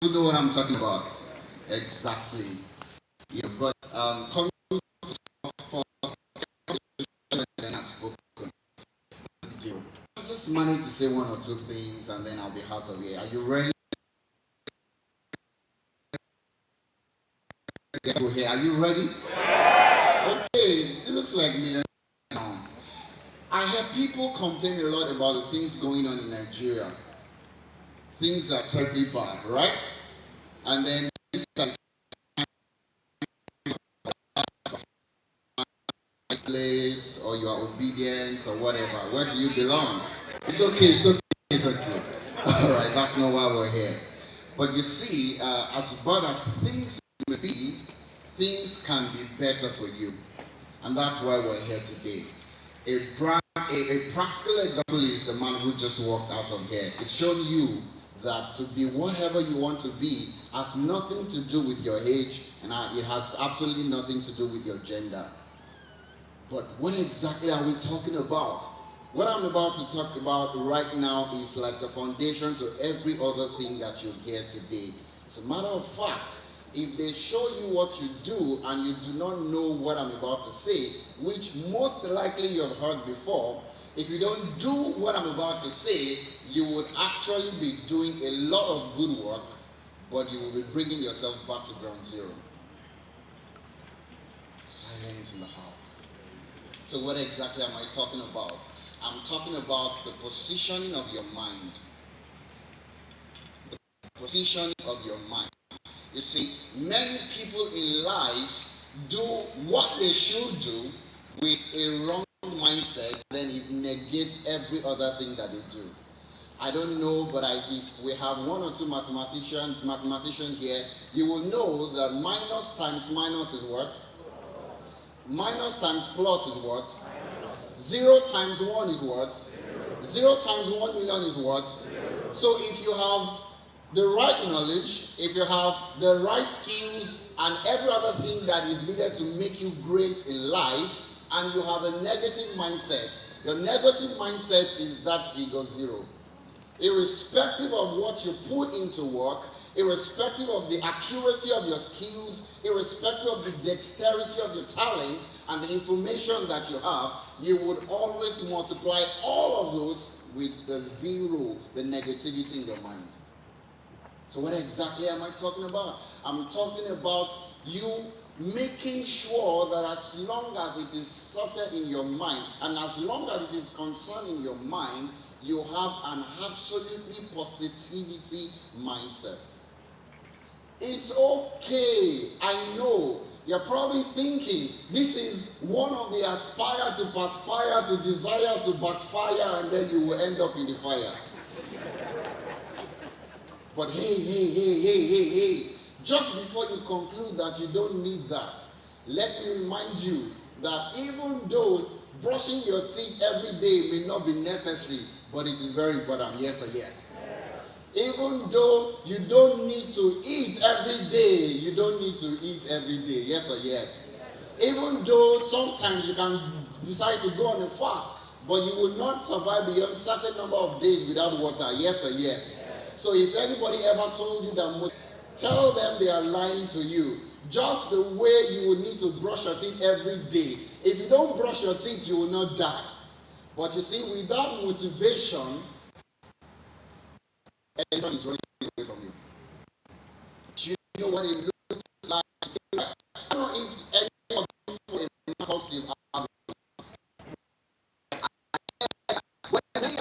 You know what I'm talking about? Exactly. Yeah, but coming for and then I spoken. I just managed to say one or two things and then I'll be out of here. Are you ready? Go here. Are you ready? Okay, it looks like me now. I hear people complain a lot about the things going on in Nigeria. Things are terribly bad, right? And then late or you are obedient or whatever. Where do you belong? It's okay, it's okay, it's okay. Alright, that's not why we're here. But you see, as bad as things may be, things can be better for you. And that's why we're here today. A practical example is the man who just walked out of here. It's shown you that to be whatever you want to be has nothing to do with your age and it has absolutely nothing to do with your gender. But what exactly are we talking about? What I'm about to talk about right now is like the foundation to every other thing that you'll hear today. As a matter of fact, if they show you what you do and you do not know what I'm about to say, which most likely you've heard before, if you don't do what I'm about to say, you would actually be doing a lot of good work, but you will be bringing yourself back to ground zero. Silence in the house. So what exactly am I talking about? I'm talking about the positioning of your mind. The positioning of your mind. You see, many people in life do what they should do with a wrong mindset, then it negates every other thing that they do. I don't know, but if we have one or two mathematicians here, you will know that minus times minus is what? Minus times plus is what? 0 times 1 is what? 0 times 1 million is what? So if you have the right knowledge, if you have the right skills and every other thing that is needed to make you great in life, and you have a negative mindset, your negative mindset is that figure 0. Irrespective of what you put into work, irrespective of the accuracy of your skills, irrespective of the dexterity of your talent and the information that you have, you would always multiply all of those with the 0, the negativity in your mind. So what exactly am I talking about? I'm talking about you making sure that as long as it is sorted in your mind and as long as it is concerned in your mind, you have an absolutely positivity mindset. It's okay. I know. You're probably thinking, this is one of the aspire to perspire to desire to backfire and then you will end up in the fire. But hey, just before you conclude that you don't need that, let me remind you that even though brushing your teeth every day may not be necessary, but it is very important, yes or yes. Even though you don't need to eat every day, you don't need to eat every day, yes or yes. Even though sometimes you can decide to go on a fast, but you will not survive beyond a certain number of days without water, yes or yes. So if anybody ever told you that, tell them they are lying to you. Just the way you will need to brush your teeth every day. If you don't brush your teeth, you will not die. But you see, without motivation, everything is running away from you. You know what it looks like? I don't know if any of you in impulsive are. When he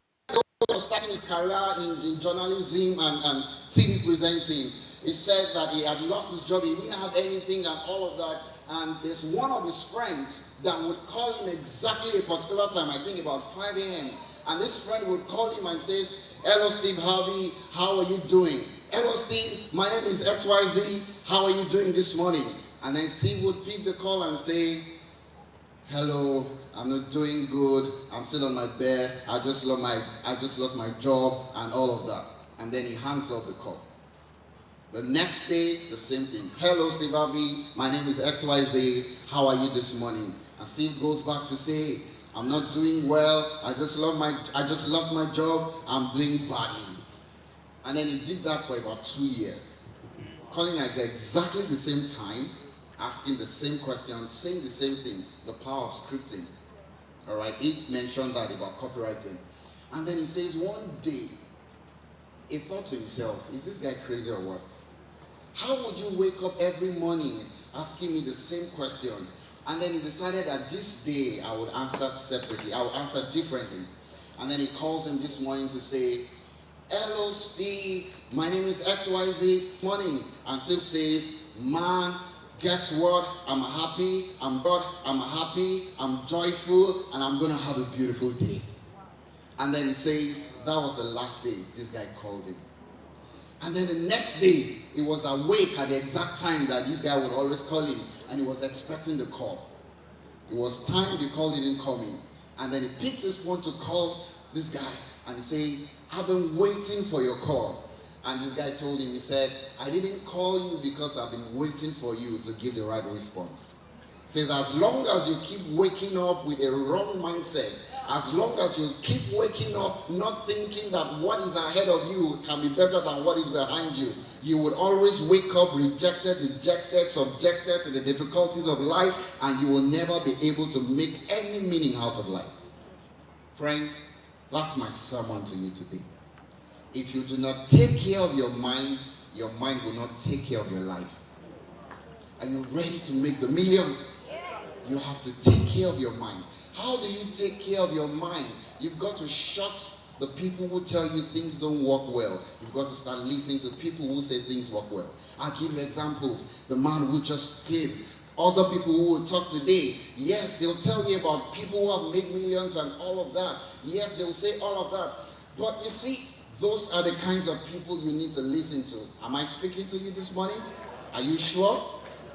was starting his career in journalism and TV presenting, he said that he had lost his job, he didn't have anything and all of that. And there's one of his friends that would call him exactly a particular time, I think about 5 a.m. And this friend would call him and says, "Hello Steve Harvey, how are you doing?" "Hello Steve, my name is XYZ, how are you doing this morning?" And then Steve would pick the call and say, "Hello, I'm not doing good, I'm still on my bed, I just lost my job," and all of that. And then he hangs up the call. The next day, the same thing. "Hello, Steve Harvey. My name is XYZ. How are you this morning?" And Steve goes back to say, "I'm not doing well. I just lost my job. I'm doing badly." And then he did that for about 2 years. calling at exactly the same time, asking the same questions, saying the same things. The power of scripting. All right, he mentioned that about copywriting. And then he says one day, he thought to himself, is this guy crazy or what? How would you wake up every morning asking me the same question? And then he decided that this day I would answer separately. I would answer differently. And then he calls him this morning to say, hello Steve, my name is XYZ, morning. And Steve says, man, guess what? I'm happy, I'm happy, I'm joyful, and I'm going to have a beautiful day. And then he says, that was the last day this guy called him. And then the next day, he was awake at the exact time that this guy would always call him, and he was expecting the call. It was time the call didn't come in. And then he picks his phone to call this guy, and he says, I've been waiting for your call. And this guy told him, he said, I didn't call you because I've been waiting for you to give the right response. He says, as long as you keep waking up with a wrong mindset, as long as you keep waking up not thinking that what is ahead of you can be better than what is behind you, you would always wake up rejected, dejected, subjected to the difficulties of life, and you will never be able to make any meaning out of life. Friends, that's my sermon to you today. If you do not take care of your mind will not take care of your life. Are you ready to make the million? You have to take care of your mind. How do you take care of your mind? You've got to shut the people who tell you things don't work well. You've got to start listening to people who say things work well. I'll give you examples. The man who just came. Other people who will talk today. Yes, they'll tell you about people who have made millions and all of that. Yes, they'll say all of that. But you see, those are the kinds of people you need to listen to. Am I speaking to you this morning? Are you sure?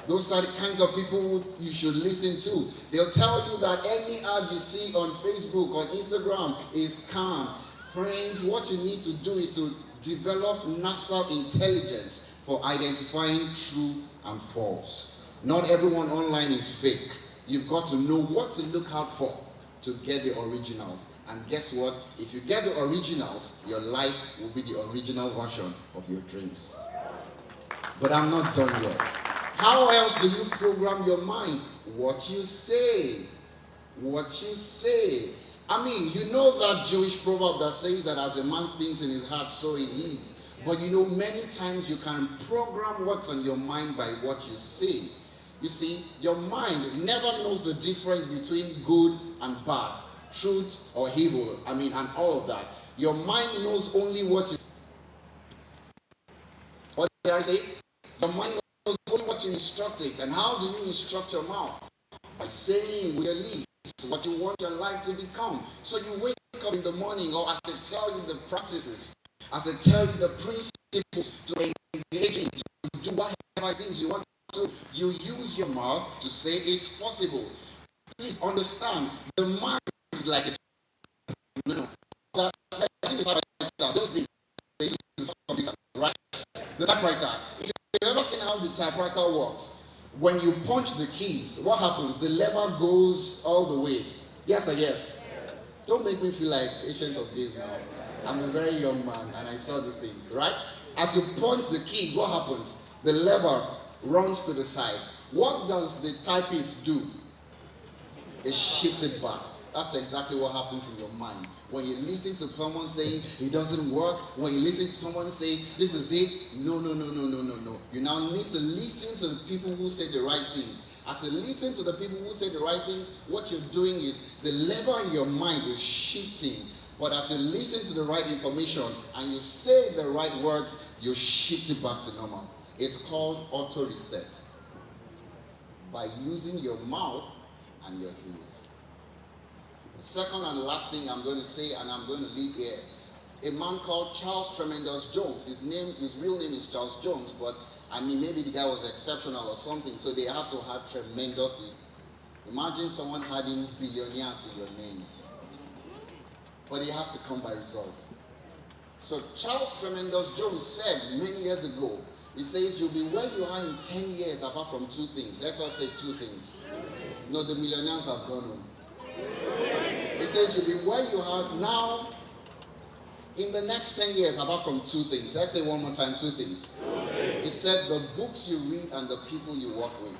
Those are the kinds of people who you should listen to. They'll tell you that any ad you see on Facebook, on Instagram is scam. Friends, what you need to do is to develop NASA intelligence for identifying true and false. Not everyone online is fake. You've got to know what to look out for to get the originals. And guess what? If you get the originals, your life will be the original version of your dreams. But I'm not done yet. How else do you program your mind? What you say. What you say. I mean, you know that Jewish proverb that says that as a man thinks in his heart, so it is. But you know, many times you can program what's on your mind by what you say. You see, your mind never knows the difference between good and bad, truth or evil, and all of that. Your mind knows only what is. What did I say? Your mind knows only what you instruct it. And how do you instruct your mouth? By saying with your lips what you want your life to become. So you wake up in the morning, or as I tell you the practices, as I tell you the principles to engage in, to do whatever things you want to, you use your mouth to say it's possible. Please understand, the mind is like a those days they used to computer, right? The typewriter. If you've ever seen how the typewriter works, when you punch the keys, what happens? The lever goes all the way. Yes or yes? Don't make me feel like ancient of days now. I'm a very young man and I saw these things, right? As you punch the keys, what happens? The lever runs to the side. What does the typist do? It shifts it back. That's exactly what happens in your mind. When you listen to someone saying it doesn't work, when you listen to someone say this is it, no. You now need to listen to the people who say the right things. As you listen to the people who say the right things, what you're doing is the lever in your mind is shifting. But as you listen to the right information and you say the right words, you shift it back to normal. It's called auto reset. By using your mouth and your ears. The second and last thing I'm going to say, and I'm going to leave here, a man called Charles Tremendous Jones. His real name is Charles Jones, but maybe the guy was exceptional or something, so they had to have tremendous. Imagine someone adding billionaire to your name. But it has to come by results. So Charles Tremendous Jones said many years ago, he says you'll be where you are in 10 years apart from two things. Let's all say two things. No, the millionaires have gone home. He says you'll be where you are now in the next 10 years apart from two things. Let's say one more time, two things. It said the books you read and the people you work with.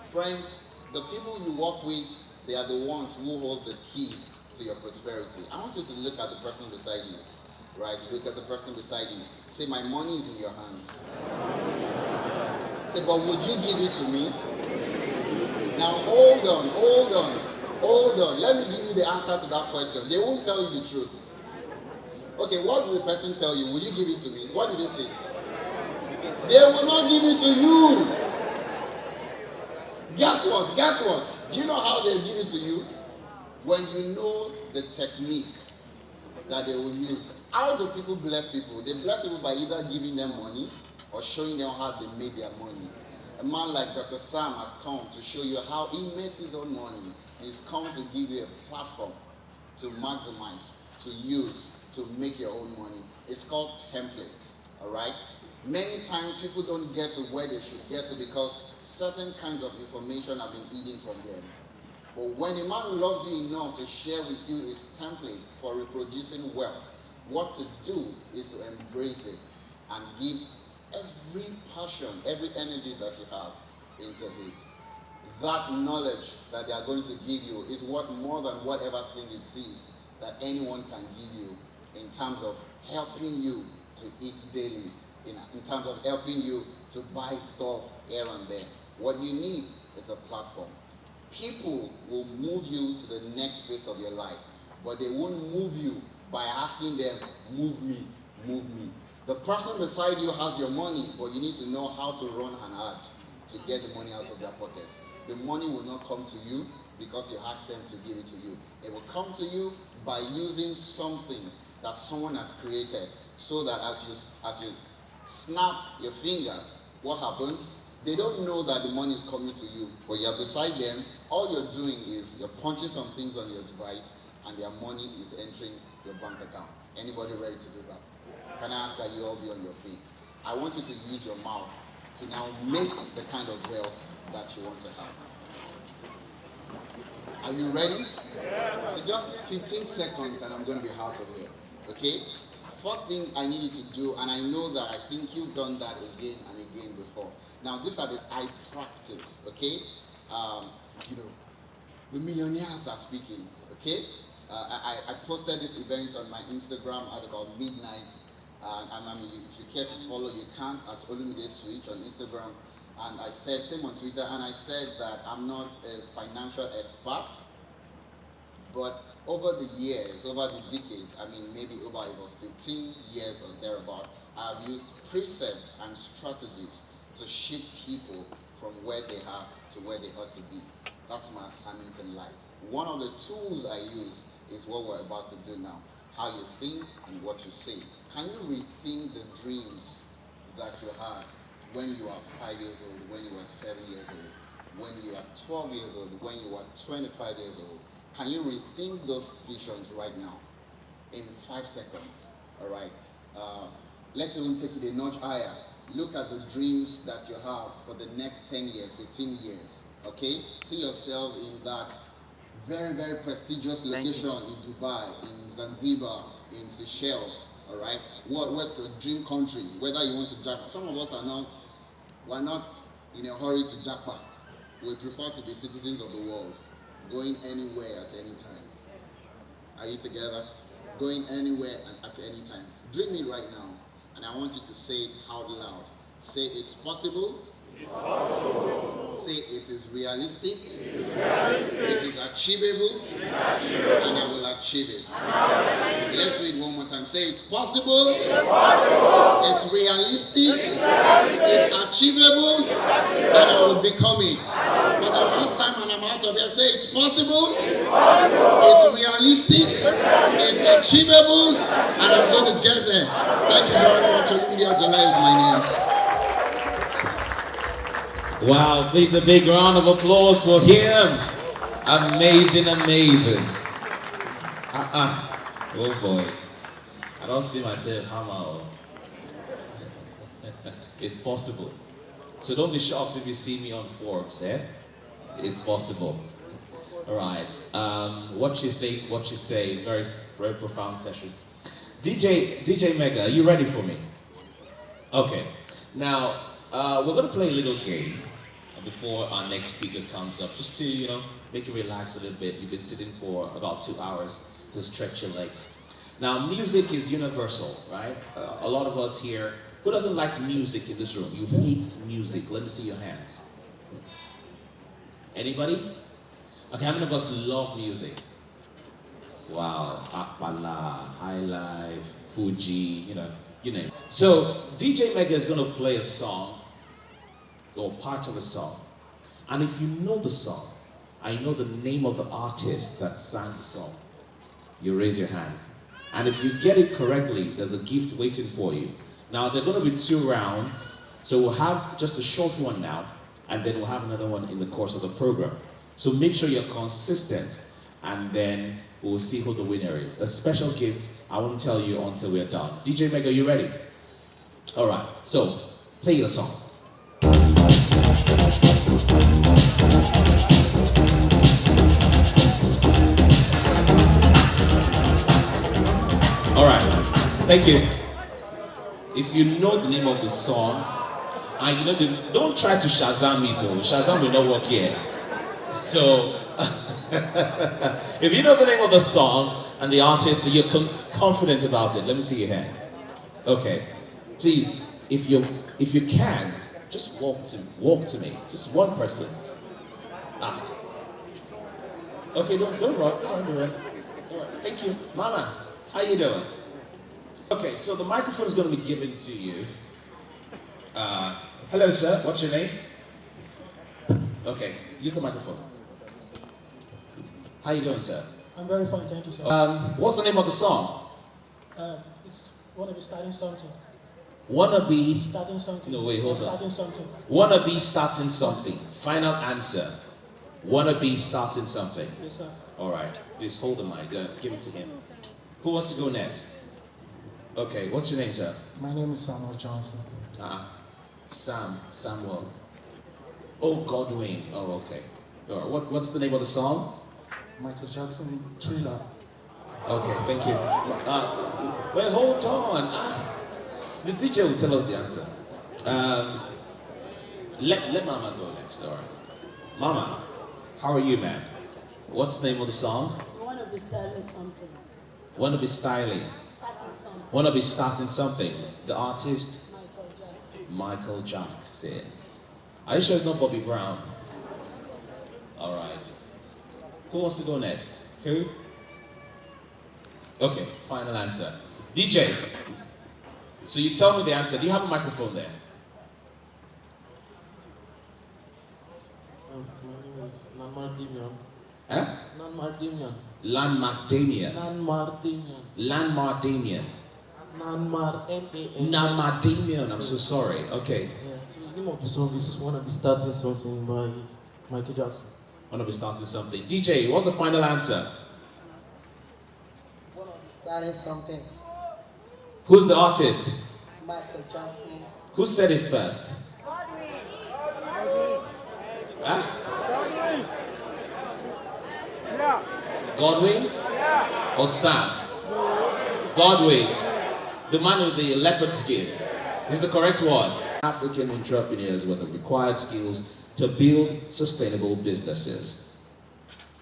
Friends, the people you work with, they are the ones who hold the keys to your prosperity. I want you to look at the person beside you. Right? Look at the person beside you. Say, my money is in your hands. Say, but would you give it to me? Now hold on. Let me give you the answer to that question. They won't tell you the truth. Okay, what did the person tell you? Will you give it to me? What did they say? They will not give it to you. Guess what? Do you know how they'll give it to you? When you know the technique that they will use. How do people bless people? They bless people by either giving them money or showing them how they made their money. A man like Dr. Sam has come to show you how he makes his own money. He's come to give you a platform to maximize, to use, to make your own money. It's called templates, all right? Many times people don't get to where they should get to because certain kinds of information have been eaten from them. But when a man loves you enough to share with you his template for reproducing wealth, what to do is to embrace it and give every passion, every energy that you have into it. That knowledge that they are going to give you is worth more than whatever thing it is that anyone can give you in terms of helping you to eat daily, in terms of helping you to buy stuff here and there. What you need is a platform. People will move you to the next phase of your life, but they won't move you by asking them, move me. The person beside you has your money, but you need to know how to run an ad to get the money out of their pocket. The money will not come to you because you asked them to give it to you. It will come to you by using something that someone has created, so that as you snap your finger, what happens? They don't know that the money is coming to you, but you're beside them. All you're doing is you're punching some things on your device, and their money is entering your bank account. Anybody ready to do that? Can I ask that you all be on your feet? I want you to use your mouth to now make the kind of wealth that you want to have. Are you ready? Yes. So just 15 seconds and I'm going to be out of here. Okay? First thing I need you to do, and I know that I think you've done that again and again before. Now, these are the I practice, okay? The millionaires are speaking, okay? I posted this event on my Instagram at about midnight. If you care to follow, you can at Olumide Switch on Instagram. And I said, same on Twitter, and I said that I'm not a financial expert, but over the years, over the decades, maybe over 15 years or thereabout, I've used precepts and strategies to shift people from where they are to where they ought to be. That's my assignment in life. One of the tools I use is what we're about to do now. How you think and what you say. Can you rethink the dreams that you had when you were 5 years old, when you were 7 years old, when you were 12 years old, when you were 25 years old? Can you rethink those visions right now in 5 seconds? All right. Let's even take it a notch higher. Look at the dreams that you have for the next 10 years, 15 years. Okay? See yourself in that very, very prestigious location in Dubai, in Zanzibar, in Seychelles. All right? What's the dream country? Whether you want to jackpot. Some of us we're not in a hurry to jackpot. We prefer to be citizens of the world, going anywhere at any time. Are you together? Going anywhere at any time. Dream it right now. And I want you to say it out loud. Say it's possible. It's possible. Say it is realistic. It is realistic. It is achievable. It is achievable. And I will achieve it. Let's do it one more time. Say it's possible. It's possible. It's realistic. It's realistic. It's achievable. It's achievable. And I will become it. For the last time when I'm out of here, say it's possible. It's possible. It's realistic. It's achievable. And I'm going to get there. Thank you very much. Olumide Ajala is my name. Wow, please a big round of applause for him. Amazing. Oh boy. I don't see myself hammer. It's possible. So don't be shocked if you see me on Forbes, eh? It's possible. Alright. What you think, what you say, very, very profound session. DJ Mega, are you ready for me? Okay. Now, We're going to play a little game before our next speaker comes up, just to, make you relax a little bit. You've been sitting for about 2 hours to stretch your legs. Now, music is universal, right? A lot of us here, who doesn't like music in this room? You hate music. Let me see your hands. Anybody? Okay, how many of us love music? Wow, Akbala, High Life, Fuji, you name it. So, DJ Mega is going to play a song, or part of a song. And if you know the song, I know the name of the artist that sang the song, you raise your hand. And if you get it correctly, there's a gift waiting for you. Now, there are going to be 2 rounds, so we'll have just a short one now, and then we'll have another one in the course of the program. So make sure you're consistent, and then we'll see who the winner is. A special gift, I won't tell you until we're done. DJ Mega, you ready? All right, so play your song. All right, thank you. If you know the name of the song, and don't try to Shazam it, Shazam will not work here. So, if you know the name of the song and the artist, you're confident about it. Let me see your hand. Okay, please, if you can, just walk to me. Just one person. Okay, don't run. Don't run. All right, thank you, Mama. How you doing? Okay, so the microphone is going to be given to you. Hello, sir. What's your name? Okay, use the microphone. How you doing, sir? I'm very fine, thank you, sir. What's the name of the song? It's Wanna Be Starting Something. Wanna be... Starting something. No, wait, hold on. Starting something. Wanna be starting something. Final answer. Wanna be starting something. Yes, sir. All right, please hold the mic. Give it to him. Who wants to go next? Okay, what's your name, sir? My name is Samuel Johnson. Samuel. Oh, Godwin. Oh, okay. All right. What's the name of the song? Michael Jackson, Thriller. Okay, thank you. Wait, hold on. The DJ will tell us the answer. Let Mama go next, all right? Mama, how are you, ma'am? What's the name of the song? I want to be styling something. Wanna be styling. Starting something. Wanna be starting something. The artist? Michael Jackson. Michael Jackson. Are you sure it's not Bobby Brown? All right. Who wants to go next? Who? Okay, final answer. DJ, so you tell me the answer. Do you have a microphone there? My name is Nanmar Huh? Nanmar Landmark Damien. Nanmar Damien. Nanmar M-A-N. Landmark Damien. I'm so sorry. Okay. Yeah, so the name of the song is Wanna Be Starting Something by Michael Jackson. Wanna be starting something. DJ, what's the final answer? Wanna be starting something. Who's the artist? Michael Jackson. Who said it first? Huh? Godwin? Or Sam? Godwin. The man with the leopard skin. Is the correct one. African entrepreneurs with the required skills to build sustainable businesses.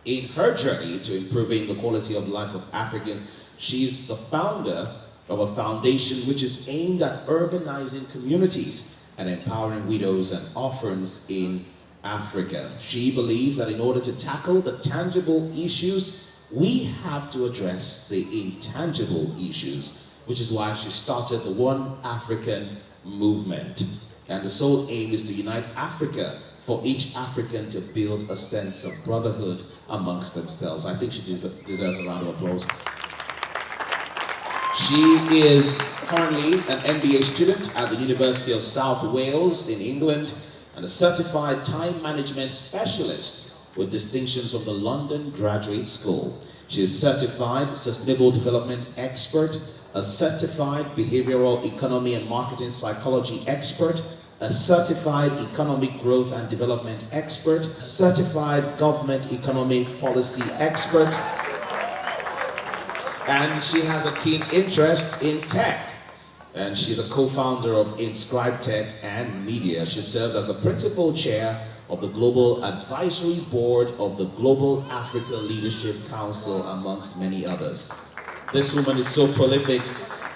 In her journey to improving the quality of life of Africans, she's the founder of a foundation which is aimed at urbanizing communities and empowering widows and orphans in Africa. She believes that in order to tackle the tangible issues, we have to address the intangible issues, which is why she started the One African movement. And the sole aim is to unite Africa for each African to build a sense of brotherhood amongst themselves. I think she deserves a round of applause. She is currently an MBA student at the University of South Wales in England and a certified time management specialist with distinctions from the London Graduate School. She is certified sustainable development expert, a certified behavioral economy and marketing psychology expert, a certified economic growth and development expert, certified government economic policy expert, and she has a keen interest in tech. and she's a co-founder of Inscribe Tech and Media. She serves as the principal chair of the Global Advisory Board of the Global Africa Leadership Council, amongst many others. This woman is so prolific.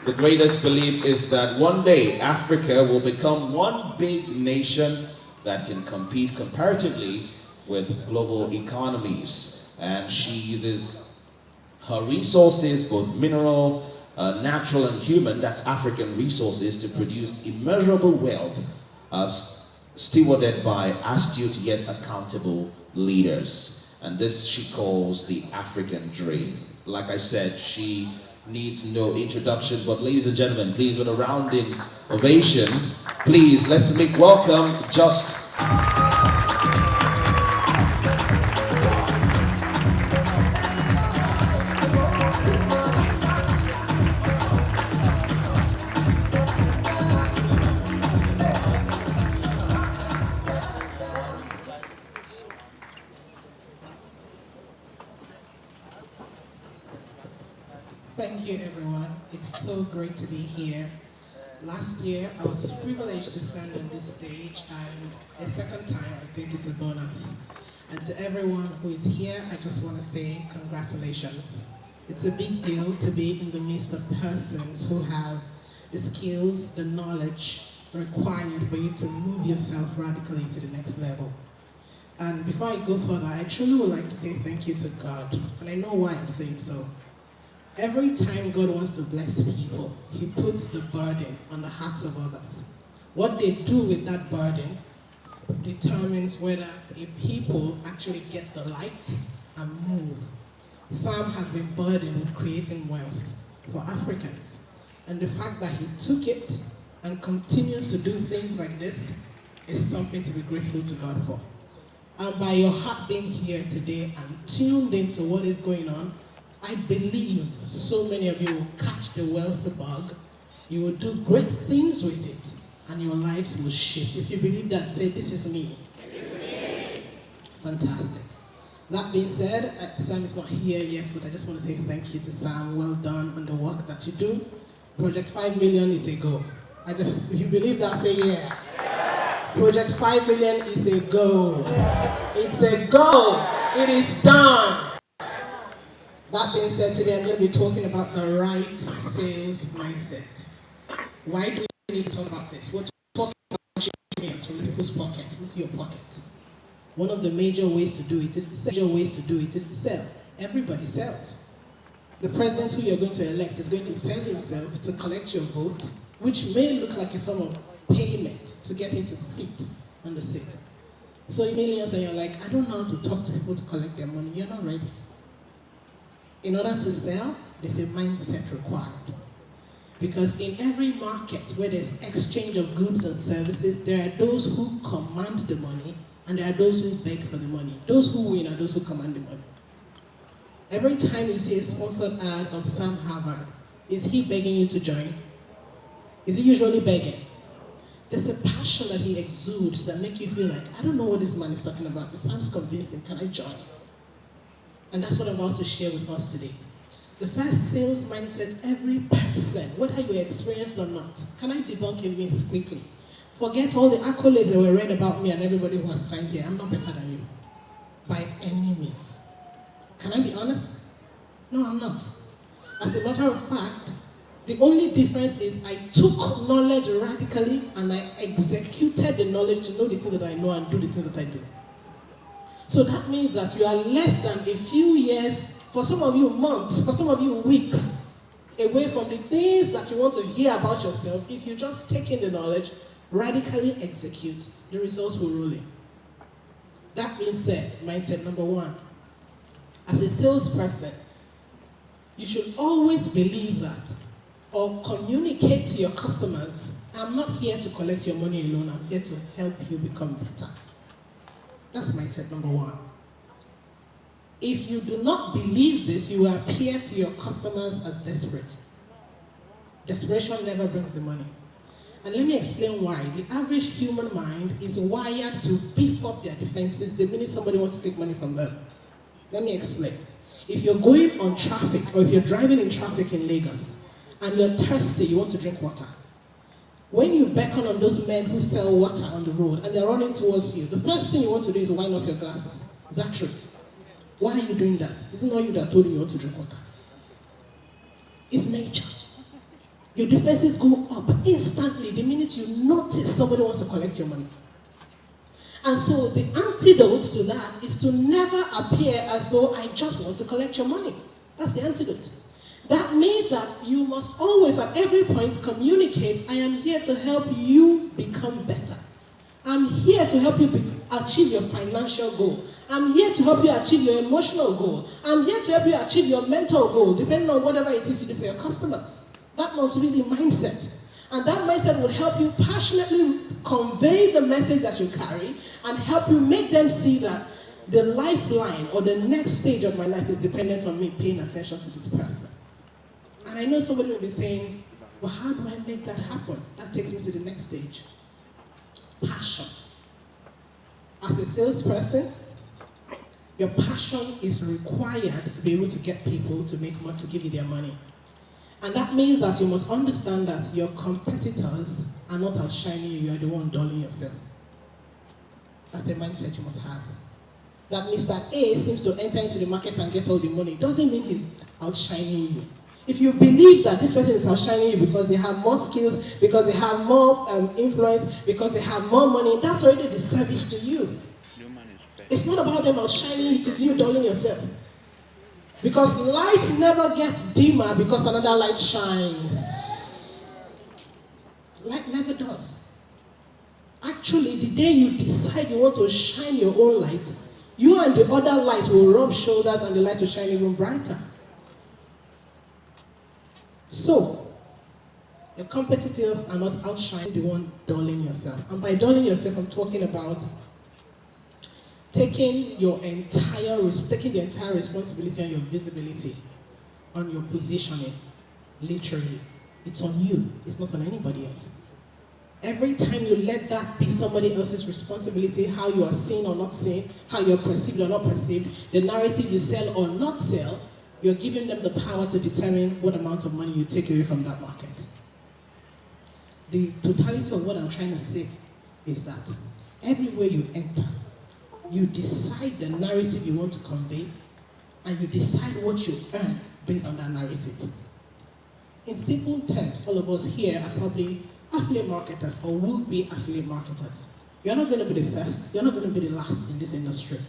The greatest belief is that one day Africa will become one big nation that can compete comparatively with global economies. And she uses her resources, both mineral, natural and human, that's African resources, to produce immeasurable wealth, stewarded by astute yet accountable leaders. And this she calls the African dream. Like I said, she needs no introduction, but ladies and gentlemen, please, with a rounding ovation, please, let's make welcome Just. Thank you, everyone. It's so great to be here. Last year, I was privileged to stand on this stage, and a second time, I think it's a bonus. And to everyone who is here, I just want to say congratulations. It's a big deal to be in the midst of persons who have the skills, the knowledge required for you to move yourself radically to the next level. And before I go further, I truly would like to say thank you to God, and I know why I'm saying so. Every time God wants to bless people, He puts the burden on the hearts of others. What they do with that burden determines whether a people actually get the light and move. Sam has been burdened with creating wealth for Africans. And the fact that he took it and continues to do things like this is something to be grateful to God for. And by your heart being here today and tuned into what is going on, I believe so many of you will catch the wealth bug, you will do great things with it, and your lives will shift. If you believe that, say, "This is me." This is me. Fantastic. That being said, Sam is not here yet, but I just want to say thank you to Sam. Well done on the work that you do. Project 5 million is a go. If you believe that, say yeah. Project 5 million is a go. It's a go. It is done. That being said, today I'm going to be talking about the right sales mindset. Why do we need to talk about this? We're talking about shipments from people's pocket into your pocket. One of the major ways to do it is to sell. Everybody sells. The president who you're going to elect is going to sell himself to collect your vote, which may look like a form of payment to get him to sit on the seat. So you millions and you're like, I don't know how to talk to people to collect their money. You're not ready. In order to sell, there's a mindset required. Because in every market where there's exchange of goods and services, there are those who command the money and there are those who beg for the money. Those who win are those who command the money. Every time you see a sponsored ad of Sam Harvard, is he begging you to join? Is he usually begging? There's a passion that he exudes that make you feel like, I don't know what this man is talking about. This sounds convincing. Can I join? And that's what I'm about to share with us today. The first sales mindset, every person, whether you're experienced or not, can I debunk a myth quickly? Forget all the accolades that were read about me and everybody who has climbed here. I'm not better than you. By any means. Can I be honest? No, I'm not. As a matter of fact, the only difference is I took knowledge radically and I executed the knowledge to know the things that I know and do the things that I do. So that means that you are less than a few years, for some of you months, for some of you weeks, away from the things that you want to hear about yourself. If you just take in the knowledge, radically execute, the results will roll in. That being said, mindset number one, as a salesperson, you should always believe that or communicate to your customers, I'm not here to collect your money alone, I'm here to help you become better. That's mindset number one. If you do not believe this, you will appear to your customers as desperate. Desperation never brings the money. And let me explain why. The average human mind is wired to beef up their defenses the minute somebody wants to take money from them. Let me explain. If you're going on traffic or if you're driving in traffic in Lagos and you're thirsty, you want to drink water, When you beckon on those men who sell water on the road and they're running towards you, the first thing you want to do is wind up your glasses. Is that true? Why are you doing that? Isn't it not you that told him you want to drink water? It's nature. Your defenses go up instantly the minute you notice somebody wants to collect your money. And so the antidote to that is to never appear as though I just want to collect your money. That's the antidote. That means that you must always at every point communicate, I am here to help you become better. I'm here to help you achieve your financial goal. I'm here to help you achieve your emotional goal. I'm here to help you achieve your mental goal, depending on whatever it is you do for your customers. That must be the mindset. And that mindset will help you passionately convey the message that you carry and help you make them see that the lifeline or the next stage of my life is dependent on me paying attention to this person. And I know somebody will be saying, well, how do I make that happen? That takes me to the next stage. Passion. As a salesperson, your passion is required to be able to get people to make money, to give you their money. And that means that you must understand that your competitors are not outshining you, you are the one dulling yourself. That's a mindset you must have. That Mr. A seems to enter into the market and get all the money. It doesn't mean he's outshining you. If you believe that this person is outshining you because they have more skills, because they have more influence, because they have more money, that's already the service to you. It's not about them outshining you, it is you dulling yourself. Because light never gets dimmer because another light shines. Light never does. Actually, the day you decide you want to shine your own light, you and the other light will rub shoulders and the light will shine even brighter. So, your competitors are not outshining the one dulling yourself. And by dulling yourself, I'm talking about taking the entire responsibility on your visibility, on your positioning, literally. It's on you, it's not on anybody else. Every time you let that be somebody else's responsibility, how you are seen or not seen, how you're perceived or not perceived, the narrative you sell or not sell, you're giving them the power to determine what amount of money you take away from that market. The totality of what I'm trying to say is that everywhere you enter, you decide the narrative you want to convey, and you decide what you earn based on that narrative. In simple terms, all of us here are probably affiliate marketers or will be affiliate marketers. You're not going to be the first, you're not going to be the last in this industry.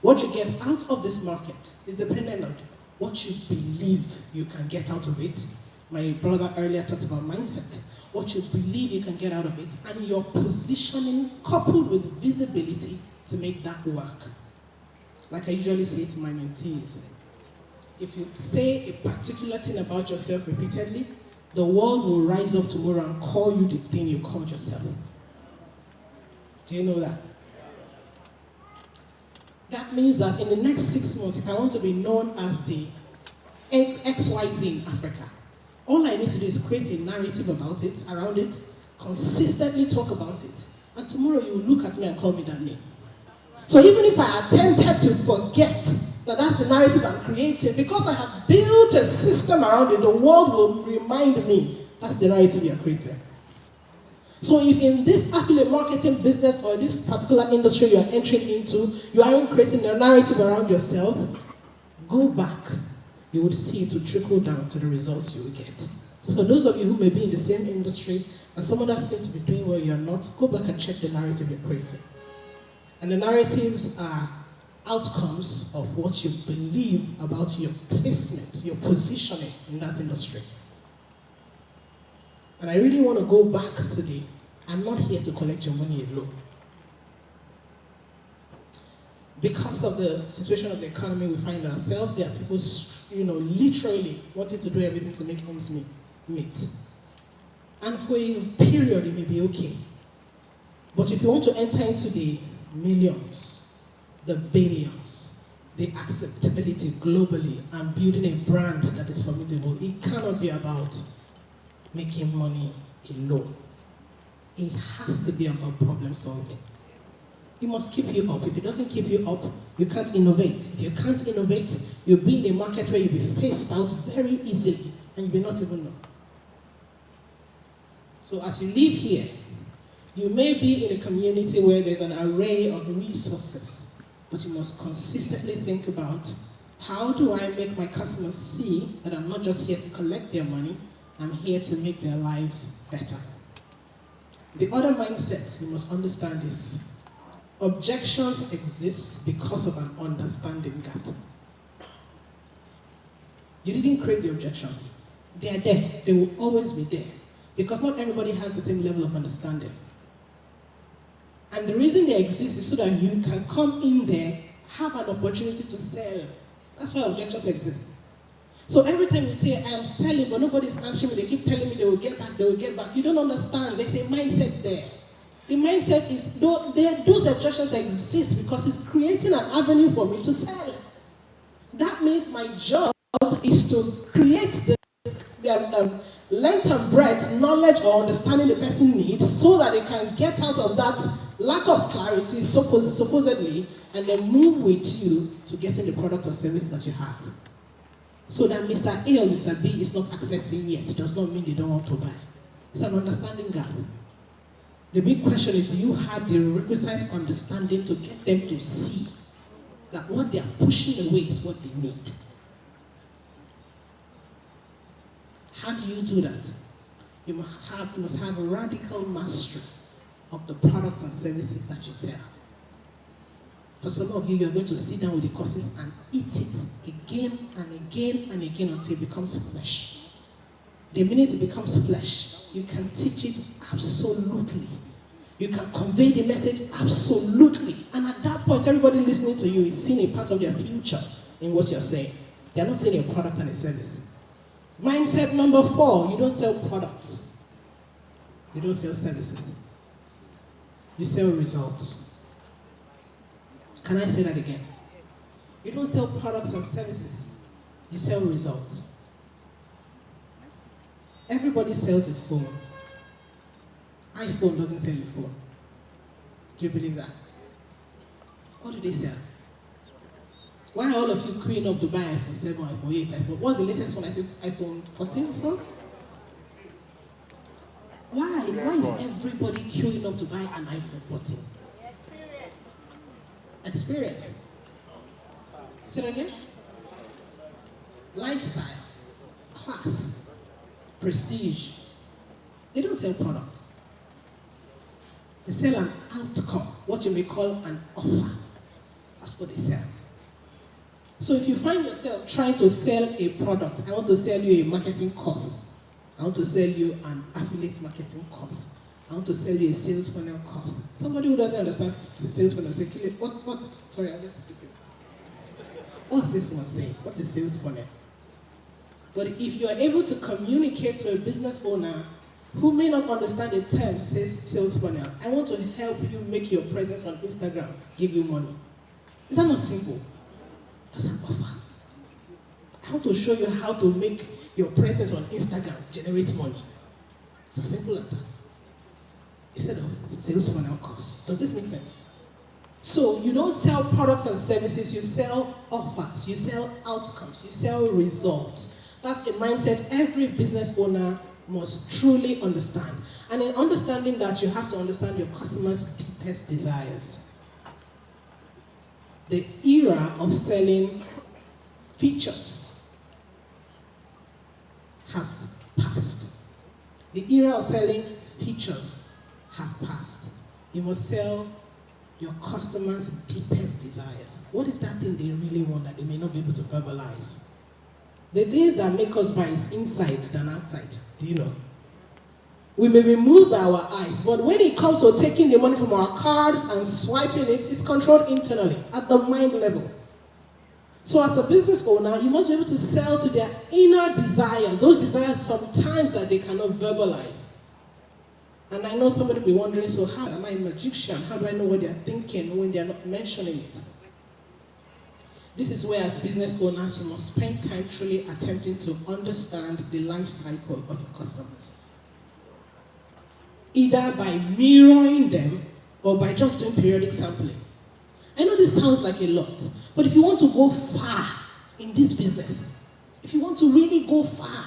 What you get out of this market is dependent on what you believe you can get out of it. My brother earlier talked about mindset. What you believe you can get out of it, and your positioning coupled with visibility to make that work. Like I usually say to my mentees, if you say a particular thing about yourself repeatedly, the world will rise up tomorrow and call you the thing you called yourself. Do you know that? That means that in the next 6 months, if I want to be known as the XYZ in Africa, all I need to do is create a narrative about it, around it, consistently talk about it, and tomorrow you will look at me and call me that name. So even if I attempted to forget that that's the narrative I'm creating, because I have built a system around it, the world will remind me that's the narrative you're creating. So if in this affiliate marketing business or this particular industry you're entering into, you aren't creating a narrative around yourself, go back. You would see it will trickle down to the results you will get. So for those of you who may be in the same industry and some others seem to be doing well you're not, go back and check the narrative you're creating. And the narratives are outcomes of what you believe about your placement, your positioning in that industry. And I really want to go back to I'm not here to collect your money alone. Because of the situation of the economy we find ourselves, there are people, literally wanting to do everything to make ends meet. And for a period, it may be okay. But if you want to enter into the millions, the billions, the acceptability globally, and building a brand that is formidable, it cannot be about making money alone. It has to be about problem solving. It must keep you up. If it doesn't keep you up, you can't innovate. If you can't innovate, you'll be in a market where you'll be phased out very easily, and you will not even know. So as you live here, you may be in a community where there's an array of resources, but you must consistently think about, how do I make my customers see that I'm not just here to collect their money, I'm here to make their lives better. The other mindset you must understand is, objections exist because of an understanding gap. You didn't create the objections. They are there. They will always be there. Because not everybody has the same level of understanding. And the reason they exist is so that you can come in there, have an opportunity to sell. That's why objections exist. So every time you say, I am selling, but nobody's answering me, they keep telling me they will get back, they will get back. You don't understand. There's a mindset there. The mindset is, those objections exist because it's creating an avenue for me to sell. That means my job is to create the length and breadth, knowledge or understanding the person needs so that they can get out of that lack of clarity, supposedly, and then move with you to getting the product or service that you have. So that Mr. A or Mr. B is not accepting yet does not mean they don't want to buy. It's an understanding gap. The big question is, do you have the requisite understanding to get them to see that what they are pushing away is what they need? How do you do that? You must have a radical mastery of the products and services that you sell. For some of you, you're going to sit down with the courses and eat it again and again and again until it becomes flesh. The minute it becomes flesh, you can teach it absolutely. You can convey the message absolutely. And at that point, everybody listening to you is seeing a part of their future in what you're saying. They're not seeing a product and a service. Mindset number 4, you don't sell products. You don't sell services. You sell results. Can I say that again? You don't sell products and services. You sell results. Everybody sells a phone. iPhone doesn't sell a phone. Do you believe that? What do they sell? Why are all of you queuing up to buy iPhone 7, iPhone 8, iPhone? What's the latest one? I think iPhone 14 or so? Why? Why is everybody queuing up to buy an iPhone 14? Experience. Say that again? Lifestyle, class, prestige. They don't sell products. They sell an outcome, what you may call an offer. That's what they sell. So if you find yourself trying to sell a product, I want to sell you a marketing course. I want to sell you an affiliate marketing course. I want to sell you a sales funnel course. Somebody who doesn't understand the sales funnel say, what? Sorry, I'm just speaking. What's this one saying? What is sales funnel? But if you are able to communicate to a business owner who may not understand the term sales funnel, I want to help you make your presence on Instagram give you money. Is that not simple? That's an offer. I want to show you how to make your presence on Instagram generate money. It's as simple as that. Instead of sales funnel course. Does this make sense? So you don't sell products and services, you sell offers, you sell outcomes, you sell results. That's a mindset every business owner must truly understand. And in understanding that, you have to understand your customers' deepest desires. The era of selling features has passed. The era of selling features have passed. You must sell your customers' deepest desires. What is that thing they really want that they may not be able to verbalize? The things that make us buy is inside than outside. Do you know? We may be moved by our eyes, but when it comes to taking the money from our cards and swiping it, it's controlled internally, at the mind level. So as a business owner, you must be able to sell to their inner desires, those desires sometimes that they cannot verbalize. And I know somebody will be wondering, so how am I a magician? How do I know what they're thinking when they're not mentioning it? This is where, as business owners, you must spend time truly attempting to understand the life cycle of your customers. Either by mirroring them or by just doing periodic sampling. I know this sounds like a lot, but if you want to go far in this business, if you want to really go far,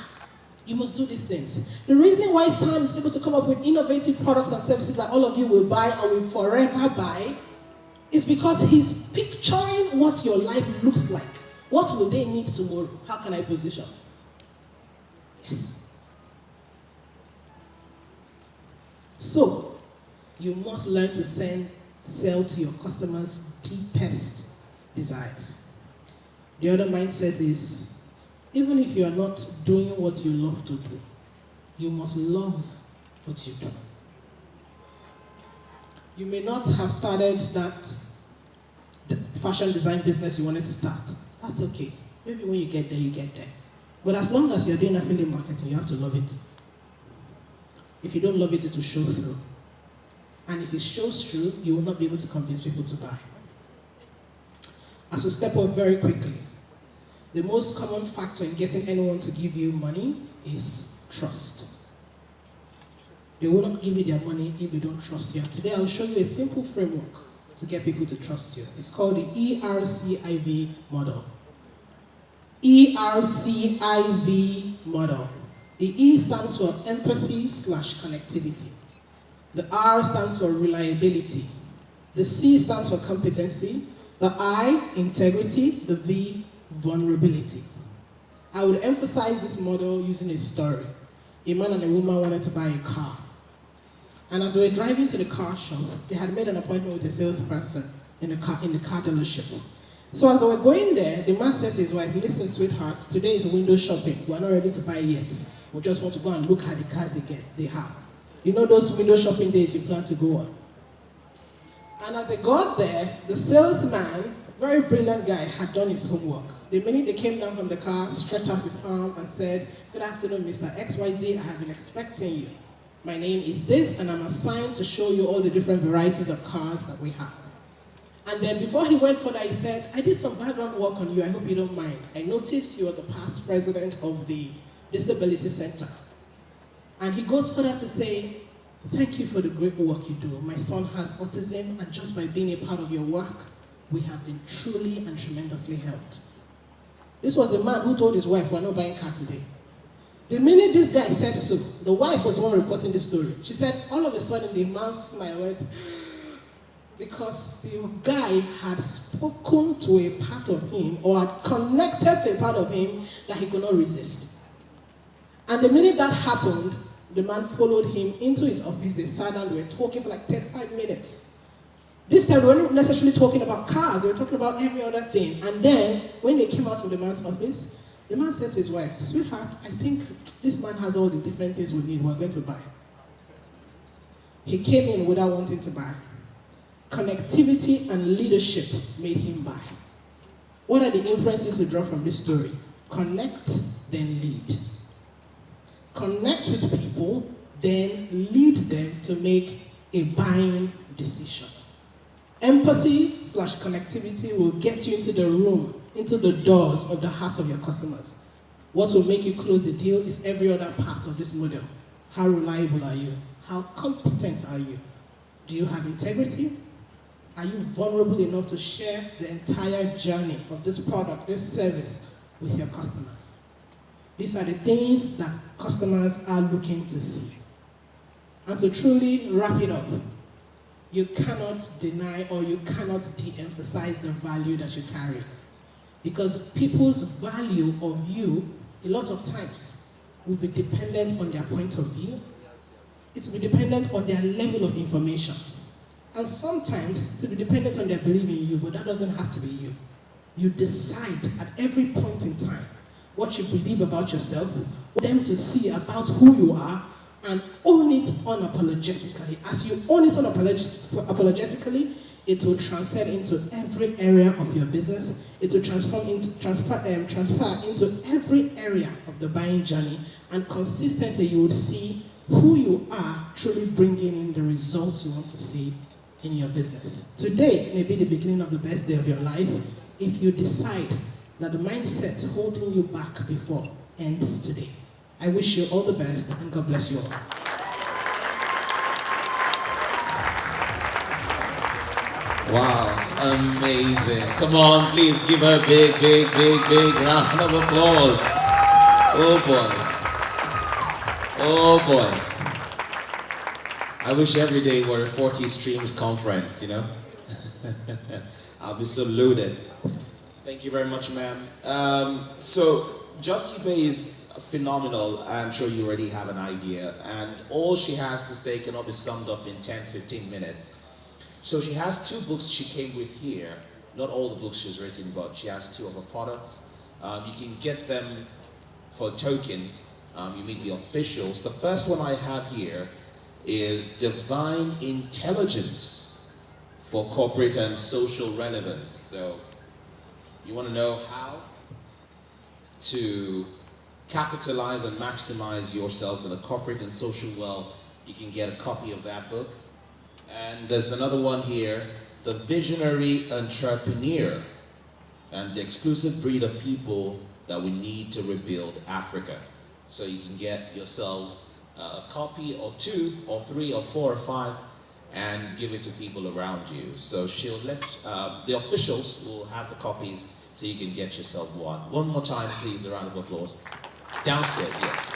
You must do these things. The reason why Sam is able to come up with innovative products and services that all of you will buy and will forever buy is because he's picturing what your life looks like. What will they need tomorrow? How can I position? Yes. So, you must learn to sell to your customers' deepest desires. The other mindset is, even if you are not doing what you love to do, you must love what you do. You may not have started the fashion design business you wanted to start. That's okay. Maybe when you get there, you get there. But as long as you're doing affiliate marketing, you have to love it. If you don't love it, it will show through. And if it shows through, you will not be able to convince people to buy. As we step up very quickly, the most common factor in getting anyone to give you money is trust. They will not give you their money if they don't trust you. And today I'll show you a simple framework to get people to trust you. It's called the Erc-Iv Model. Erc-Iv Model. The E stands for empathy/connectivity. The R stands for reliability. The C stands for competency. The I, integrity. The V, vulnerability. I would emphasize this model using a story. A man and a woman wanted to buy a car. And as they were driving to the car shop, they had made an appointment with a salesperson in the car dealership. So as they were going there, the man said to his wife, "Listen, sweetheart, today is window shopping. We're not ready to buy yet. We just want to go and look at the cars they have. You know those window shopping days you plan to go on." And as they got there, the salesman, very brilliant guy, had done his homework. The minute they came down from the car, stretched out his arm and said, "Good afternoon, Mr. XYZ. I have been expecting you. My name is this, and I'm assigned to show you all the different varieties of cars that we have." And then before he went further, he said, "I did some background work on you. I hope you don't mind. I noticed you are the past president of the Disability Center." And he goes further to say, "Thank you for the great work you do. My son has autism, and just by being a part of your work, we have been truly and tremendously helped." This was the man who told his wife, "We're not buying car today." The minute this guy said so, the wife was the one reporting the story. She said, all of a sudden, the man smiled because the guy had spoken to a part of him or had connected to a part of him that he could not resist. And the minute that happened, the man followed him into his office. They sat down, they were talking for like 35 minutes. This time, they weren't necessarily talking about cars, they were talking about every other thing. And then, when they came out of the man's office, the man said to his wife, "Sweetheart, I think this man has all the different things we need. We're going to buy." He came in without wanting to buy. Connectivity and leadership made him buy. What are the inferences to draw from this story? Connect, then lead. Connect with people, then lead them to make a buying decision. Empathy/connectivity will get you into the room, into the doors of the hearts of your customers. What will make you close the deal is every other part of this model. How reliable are you? How competent are you? Do you have integrity? Are you vulnerable enough to share the entire journey of this product, this service with your customers? These are the things that customers are looking to see. And to truly wrap it up, you cannot deny or you cannot de-emphasize the value that you carry. Because people's value of you, a lot of times, will be dependent on their point of view. It will be dependent on their level of information. And sometimes it will be dependent on their belief in you, but that doesn't have to be you. You decide at every point in time what you believe about yourself, for them to see about who you are, and own it unapologetically. As you own it unapologetically, it will transcend into every area of your business. It will transfer into every area of the buying journey, and consistently you would see who you are truly bringing in the results you want to see in your business. Today may be the beginning of the best day of your life if you decide that the mindset holding you back before ends today. I wish you all the best, and God bless you all. Wow, amazing. Come on, please give her a big round of applause. Oh boy. Oh boy. I wish every day were a 40 Streams conference, you know? I'll be so loaded. Thank you very much, ma'am. So, Just eBay is phenomenal. I'm sure you already have an idea. And all she has to say cannot be summed up in 10, 15 minutes. So she has 2 books she came with here. Not all the books she's written, but she has 2 of her products. You can get them for a token. You meet the officials. The first one I have here is Divine Intelligence for Corporate and Social Relevance. So you want to know how to capitalize and maximize yourself in the corporate and social world, you can get a copy of that book. And there's another one here, The Visionary Entrepreneur, and the exclusive breed of people that we need to rebuild Africa. So you can get yourself a copy or 2 or 3 or 4 or 5 and give it to people around you. So she'll let, the officials will have the copies so you can get yourself one. One more time, please, a round of applause. Downstairs, yes.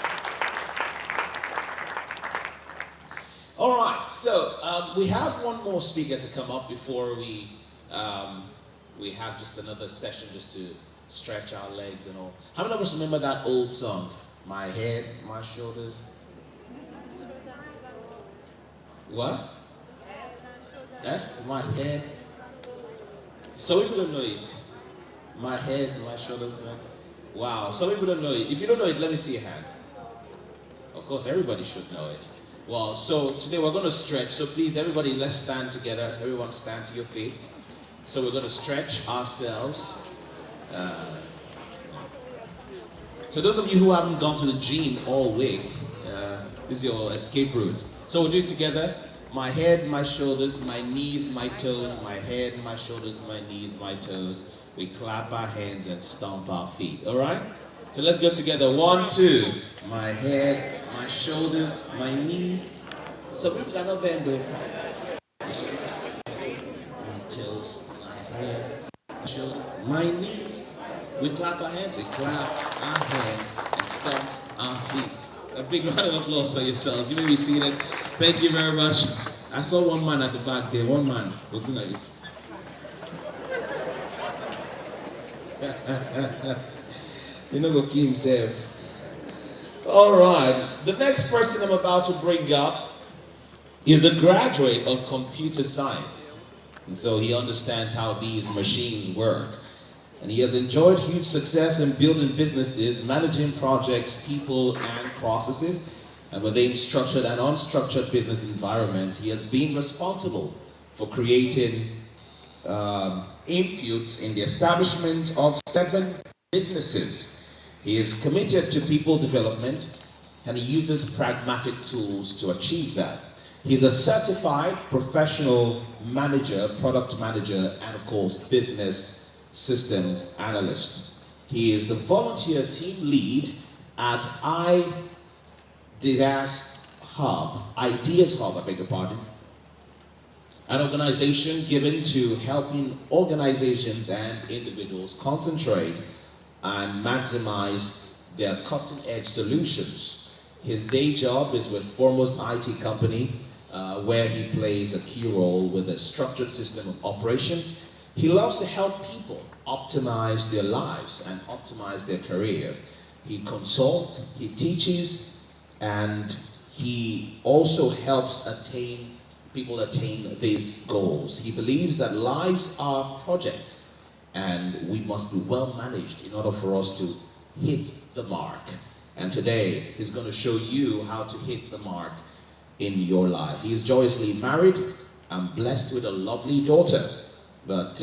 All right, so we have one more speaker to come up before we have just another session just to stretch our legs and all. How many of us remember that old song? My head, my shoulders. What? My head. Some people don't know it. My head, my shoulders. Wow, some people don't know it. If you don't know it, let me see your hand. Of course, everybody should know it. Well, so today we're going to stretch. So please, everybody, let's stand together. Everyone stand to your feet. So we're going to stretch ourselves. So those of you who haven't gone to the gym all week, this is your escape route. So we'll do it together. My head, my shoulders, my knees, my toes, my head, my shoulders, my knees, my toes. We clap our hands and stomp our feet, all right? So let's go together. 1, 2. My head, my shoulders, my knees. Some people cannot bend though. My toes, my head, my shoulders, my knees. We clap our hands, we clap our hands and stomp our feet. A big round of applause for yourselves. You may be seated. Thank you very much. I saw one man at the back there. One man was doing like this. You know, go kill himself. All right. The next person I'm about to bring up is a graduate of computer science. And so he understands how these machines work. And he has enjoyed huge success in building businesses, managing projects, people, and processes. And within structured and unstructured business environments, he has been responsible for creating inputs in the establishment of 7 businesses. He is committed to people development, and he uses pragmatic tools to achieve that. He's a certified professional manager, product manager, and of course, business systems analyst. He is the volunteer team lead at Ideas Hub, I beg your pardon, an organization given to helping organizations and individuals concentrate and maximize their cutting-edge solutions. His day job is with Foremost IT Company, where he plays a key role with a structured system of operation. He loves to help people optimize their lives and optimize their careers. He consults, he teaches, and he also helps people attain these goals. He believes that lives are projects and we must be well managed in order for us to hit the mark. And today, he's going to show you how to hit the mark in your life. He is joyously married and blessed with a lovely daughter. But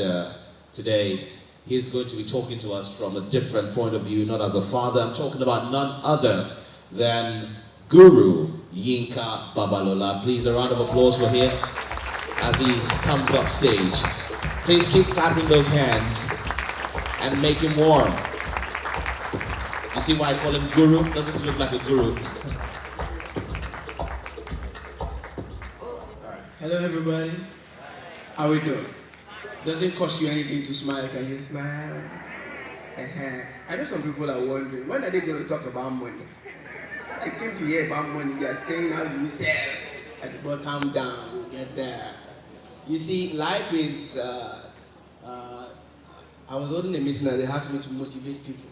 today, he's going to be talking to us from a different point of view, not as a father. I'm talking about none other than Guru Yinka Babalola. Please, a round of applause for him as he comes up stage. Please keep clapping those hands and make him warm. You see why I call him Guru? Doesn't he look like a guru? Hello everybody, how we doing? Doesn't cost you anything to smile, can you smile? I know some people are wondering, when are they going to talk about money? I came to hear about money. You are saying how you sell. But calm down, we'll get there. You see, life is. I was holding a meeting and they asked me to motivate people.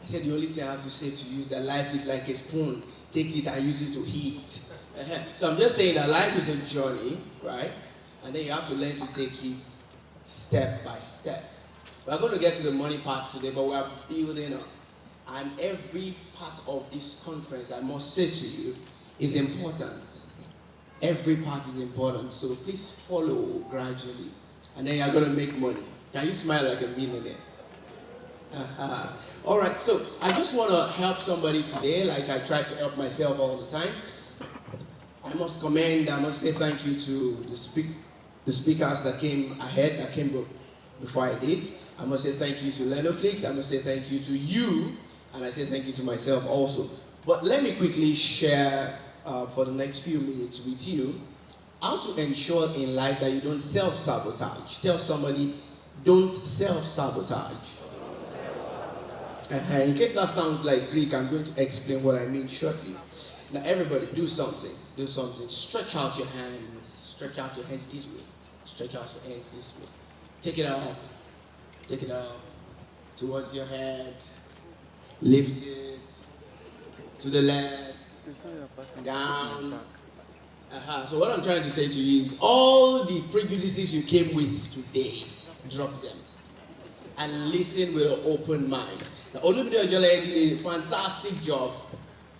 I said the only thing I have to say to you is that life is like a spoon. Take it and use it to eat. So I'm just saying that life is a journey, right? And then you have to learn to take it step by step. We're going to get to the money part today, but we're building up. And every part of this conference, I must say to you, is important. Every part is important. So please follow gradually. And then you're going to make money. Can you smile like a millionaire? All right, so I just want to help somebody today, like I try to help myself all the time. I must say thank you to the speakers that came ahead, that came before I did. I must say thank you to Lenoflix. I must say thank you to you. And I say thank you to myself also. But let me quickly share for the next few minutes with you how to ensure in life that you don't self-sabotage. Tell somebody, don't self-sabotage. In case that sounds like Greek, I'm going to explain what I mean shortly. Now everybody, do something. Do something. Stretch out your hands. Stretch out your hands this way. Stretch out your hands this way. Take it up. Take it up. Towards your head. Lift it. To the left. Down. So what I'm trying to say to you is all the prejudices you came with today, drop them. And listen with an open mind. Now, Olumide Ojole did a fantastic job.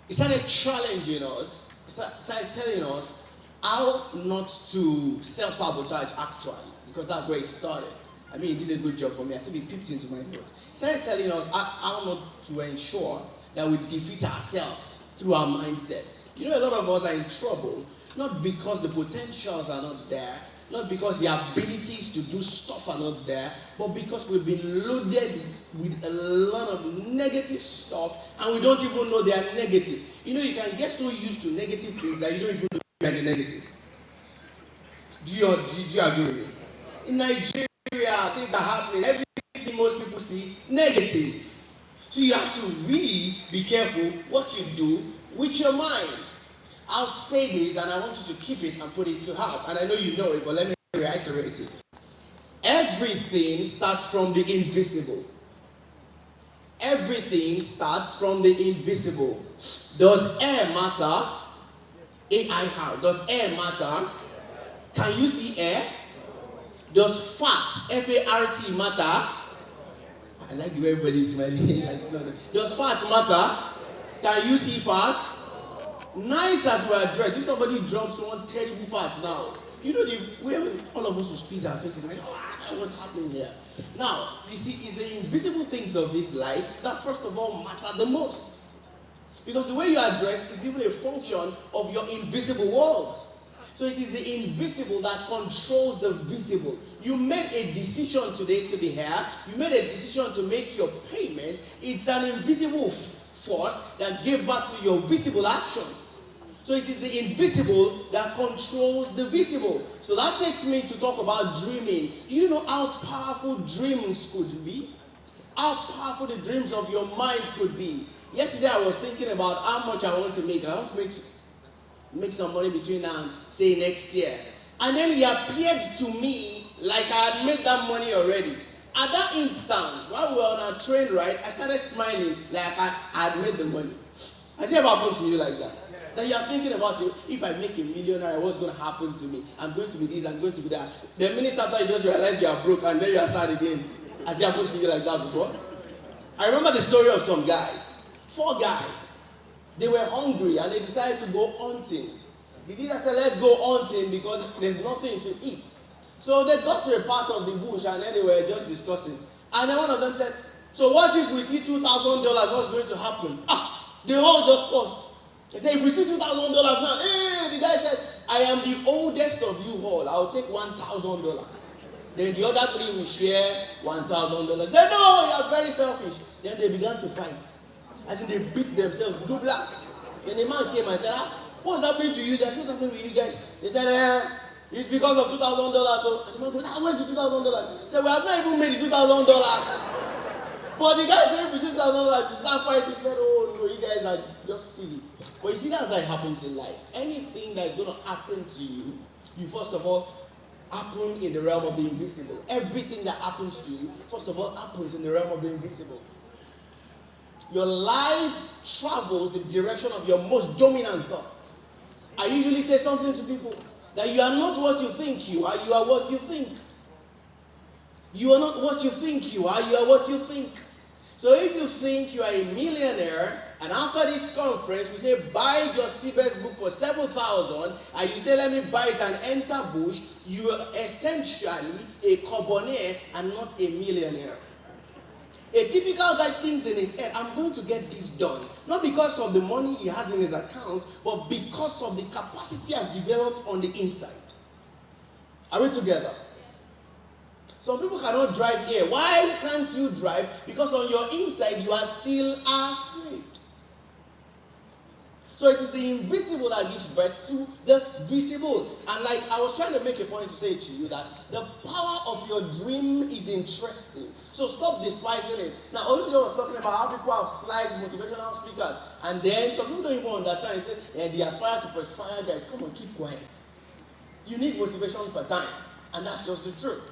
He started challenging us. He started telling us how not to self-sabotage actually. Because that's where it started. I mean, he did a good job for me. I said he peeped into my notes. He started telling us how not to ensure that we defeat ourselves through our mindsets. You know, a lot of us are in trouble, not because the potentials are not there, not because the abilities to do stuff are not there, but because we've been loaded with a lot of negative stuff and we don't even know they are negative. You know, you can get so used to negative things that you don't even know they are negative. Do you agree with me? In Nigeria, things are happening. Everything most people see, negative. So you have to really be careful what you do with your mind. I'll say this and I want you to keep it and put it to heart. And I know you know it, but let me reiterate it. Everything starts from the invisible. Everything starts from the invisible. Does air matter? A-I-R. Does air matter? Can you see air? Does fat, F-A-R-T, matter? I like the way everybody's smiling. Does fat matter? Can you see fat? Nice as we're dressed. If somebody drops one terrible fat now, you know the way all of us will squeeze our faces like, what's happening here? Now, you see, it's the invisible things of this life that first of all matter the most. Because the way you are dressed is even a function of your invisible world. So it is the invisible that controls the visible. You made a decision today to be here. You made a decision to make your payment. It's an invisible force that gave birth to your visible actions. So it is the invisible that controls the visible. So that takes me to talk about dreaming. Do you know how powerful dreams could be? How powerful the dreams of your mind could be? Yesterday I was thinking about how much I want to make. I want to make some money between now and say next year. And then it appeared to me like I had made that money already. At that instant, while we were on our train ride, I started smiling like I had made the money. Has it ever happened to you like that? That you are thinking about it, if I make $1 million, what's going to happen to me? I'm going to be this, I'm going to be that. The minutes after you just realize you are broke and then you are sad again. Has it happened to you like that before? I remember the story of some guys. 4 guys. They were hungry and they decided to go hunting. The leader said, let's go hunting because there's nothing to eat. So they got to a part of the bush and then they were just discussing. And then one of them said, so what if we see $2,000, what's going to happen? They all just paused. They said, if we see $2,000 now, the guy said, I am the oldest of you all. I'll take $1,000. Then the other 3 will share $1,000. They said, no, you are very selfish. Then they began to fight. As in they beat themselves, blue black. Then the man came and said, what's happening to you guys? What's happening with you guys? They said, it's because of $2,000. So and the man goes, where's the $2,000? He said, we have not even made the $2,000. But the guy said, if we see $2,000, we start fighting. He said, oh bro, you guys are just silly. But you see, that's how it happens in life. Anything that is going to happen to you, you first of all happen in the realm of the invisible. Everything that happens to you, first of all, happens in the realm of the invisible. Your life travels in the direction of your most dominant thought. I usually say something to people, that you are not what you think you are what you think. You are not what you think you are what you think. So if you think you are a millionaire, and after this conference, we say, buy Justin Bieber's book for 7,000, and you say, let me buy it and enter Bush, you are essentially a carbonnier and not a millionaire. A typical guy thinks in his head, I'm going to get this done. Not because of the money he has in his account, but because of the capacity he has developed on the inside. Are we together? Some people cannot drive here. Why can't you drive? Because on your inside, you are still afraid. So it is the invisible that gives birth to the visible. And like I was trying to make a point to say to you that the power of your dream is interesting. So stop despising it. Now, Olumide was talking about how people have slides, motivational speakers. And then some people don't even understand. He said, they aspire to perspire, guys. Come on, keep quiet. You need motivation per time. And that's just the truth.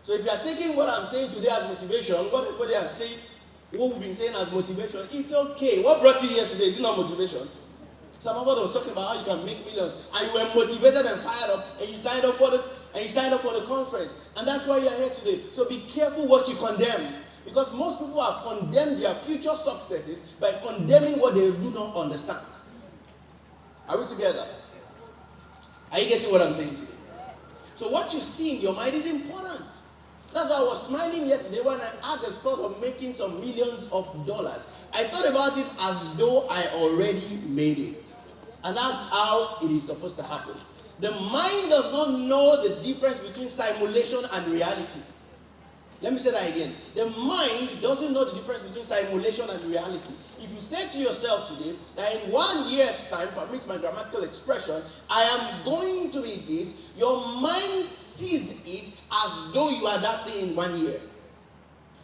So if you are taking what I'm saying today as motivation, what they are saying, what we've been saying as motivation, it's okay. What brought you here today? Is it not motivation? Somebody was talking about how you can make millions, and you were motivated and fired up, and you signed up for the conference, and that's why you're here today. So be careful what you condemn, because most people have condemned their future successes by condemning what they do not understand. Are we together? Are you getting what I'm saying today? So what you see in your mind is important. That's why I was smiling yesterday when I had the thought of making some millions of dollars. I thought about it as though I already made it. And that's how it is supposed to happen. The mind does not know the difference between simulation and reality. Let me say that again. The mind doesn't know the difference between simulation and reality. If you say to yourself today that in 1 year's time, permit my grammatical expression, I am going to be this, your mind sees it as though you are that thing in 1 year.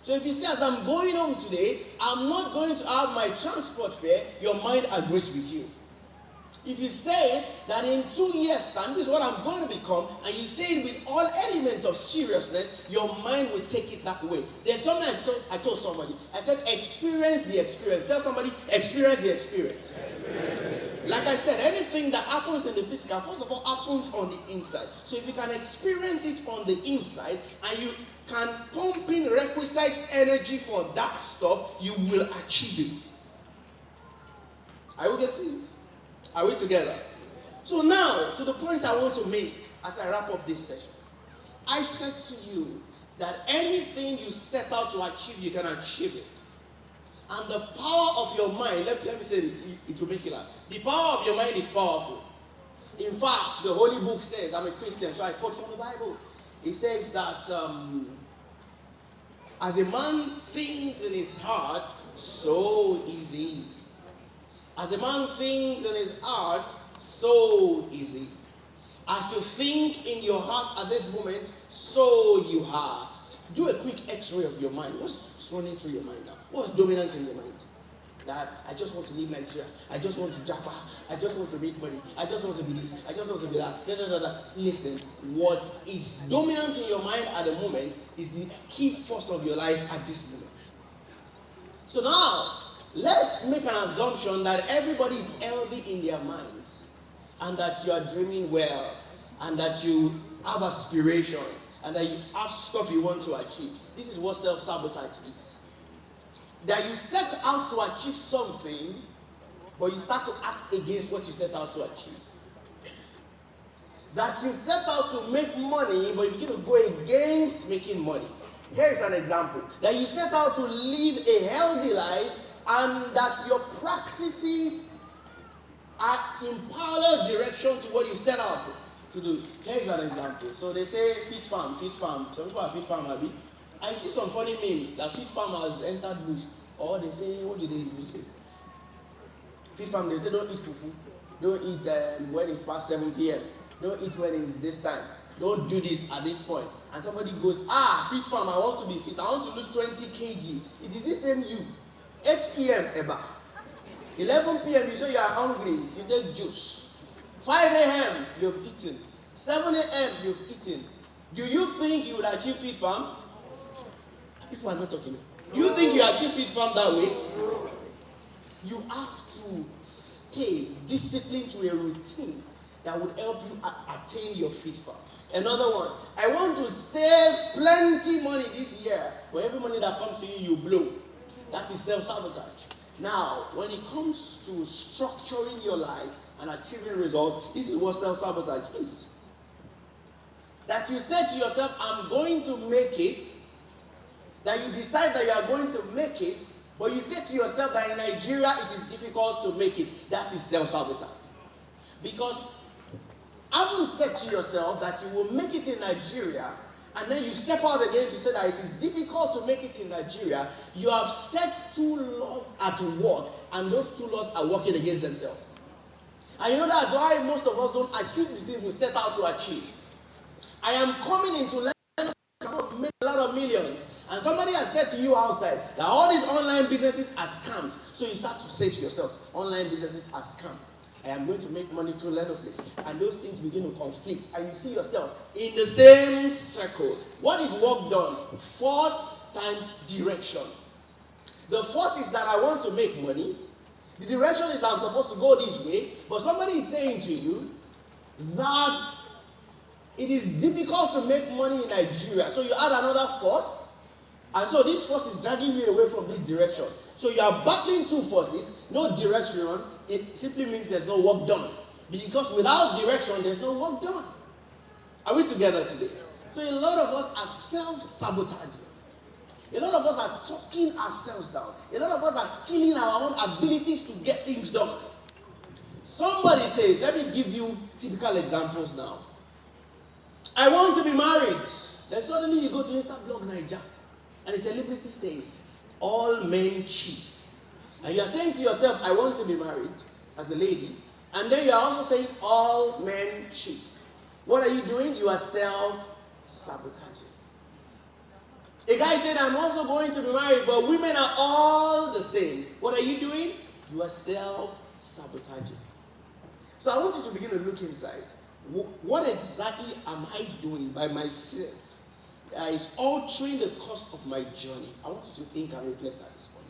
So if you say, as I'm going home today, I'm not going to have my transport fare, your mind agrees with you. If you say that in 2 years' time, this is what I'm going to become, and you say it with all element of seriousness, your mind will take it that way. There's something I told somebody. I said, experience the experience. Tell somebody, experience the experience. Like I said, anything that happens in the physical, first of all, happens on the inside. So if you can experience it on the inside, and you can pump in requisite energy for that stuff, you will achieve it. Are we getting it? Are we together? So now, to the points I want to make as I wrap up this session. I said to you that anything you set out to achieve, you can achieve it. And the power of your mind, let me say this, it will make you laugh. The power of your mind is powerful. In fact, the Holy Book says, I'm a Christian, so I quote from the Bible. It says that as a man thinks in his heart, so is he. As a man thinks in his heart, so is he. As you think in your heart at this moment, so you are. Do a quick x-ray of your mind. What's running through your mind now? What's dominant in your mind? That I just want to live Nigeria. I just want to japa. I just want to make money. I just want to be this. I just want to be that. Listen, what is dominant in your mind at the moment is the key force of your life at this moment. So now, let's make an assumption that everybody is healthy in their minds, and that you are dreaming well, and that you have aspirations, and that you have stuff you want to achieve. This is what self-sabotage is. That you set out to achieve something, but you start to act against what you set out to achieve. That you set out to make money, but you begin to go against making money. Here is an example. That you set out to live a healthy life, and that your practices are in parallel direction to what you set out to do. Here's an example. So they say fit farm. Some people are fit farm, Abby. I see some funny memes that fit farmers entered bush. Or they say, what do they say? Fit farm, they say don't eat fufu. Don't eat when it's past 7 p.m. Don't eat when it's this time. Don't do this at this point. And somebody goes, fit farm, I want to be fit. I want to lose 20 kg. It is the same you. 8 p.m. Eba. 11 p.m. you say you are hungry, you take juice. 5 a.m. you've eaten. 7 a.m. you've eaten. Do you think you would achieve fit farm? People are not talking. Do you think you achieve fit farm that way? You have to stay disciplined to a routine that would help you attain your fit farm. Another one, I want to save plenty money this year, but every money that comes to you, you blow. That is self-sabotage. Now, when it comes to structuring your life and achieving results, this is what self-sabotage is. That you say to yourself, I'm going to make it, that you decide that you are going to make it, but you say to yourself that in Nigeria it is difficult to make it. That is self-sabotage. Because having said to yourself that you will make it in Nigeria, and then you step out again to say that it is difficult to make it in Nigeria, you have set two laws at work, and those two laws are working against themselves. And you know that's why most of us don't achieve the things we set out to achieve. I am coming into learning to make a lot of millions, and somebody has said to you outside that all these online businesses are scams. So you start to say to yourself, online businesses are scams. I am going to make money through Netflix. And those things begin to conflict. And you see yourself in the same circle. What is work done? Force times direction. The force is that I want to make money. The direction is I'm supposed to go this way. But somebody is saying to you that it is difficult to make money in Nigeria. So you add another force. And so this force is dragging you away from this direction. So you are battling two forces, no direction. It simply means there's no work done. Because without direction, there's no work done. Are we together today? So a lot of us are self-sabotaging. A lot of us are talking ourselves down. A lot of us are killing our own abilities to get things done. Somebody says, let me give you typical examples now. I want to be married. Then suddenly you go to Instablog Niger, and a celebrity says, all men cheat. And you are saying to yourself, I want to be married as a lady. And then you are also saying, all men cheat. What are you doing? You are self-sabotaging. A guy said, I'm also going to be married, but women are all the same. What are you doing? You are self-sabotaging. So I want you to begin to look inside. What exactly am I doing by myself that is altering the course of my journey? I want you to think and reflect at this point.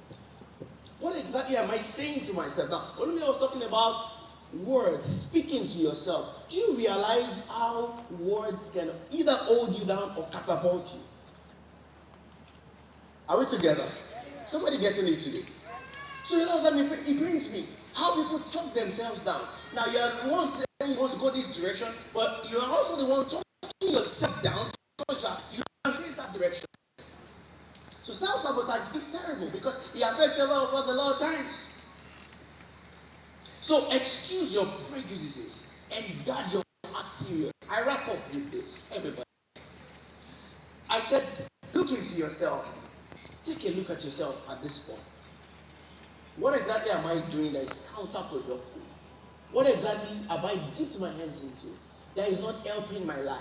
What exactly am I saying to myself? Now, when I was talking about words, speaking to yourself, do you realize how words can either hold you down or catapult you? Are we together? Somebody getting it today. So you know what it brings me. How people talk themselves down. Now you are the one saying you want to go this direction, but you are also the one talking yourself down so that you can face that direction. So self-sabotage is terrible because it affects a lot of us a lot of times. So excuse your prejudices and guard your heart serious. I wrap up with this, everybody. I said, look into yourself. Take a look at yourself at this point. What exactly am I doing that is counterproductive? What exactly have I dipped my hands into that is not helping my life?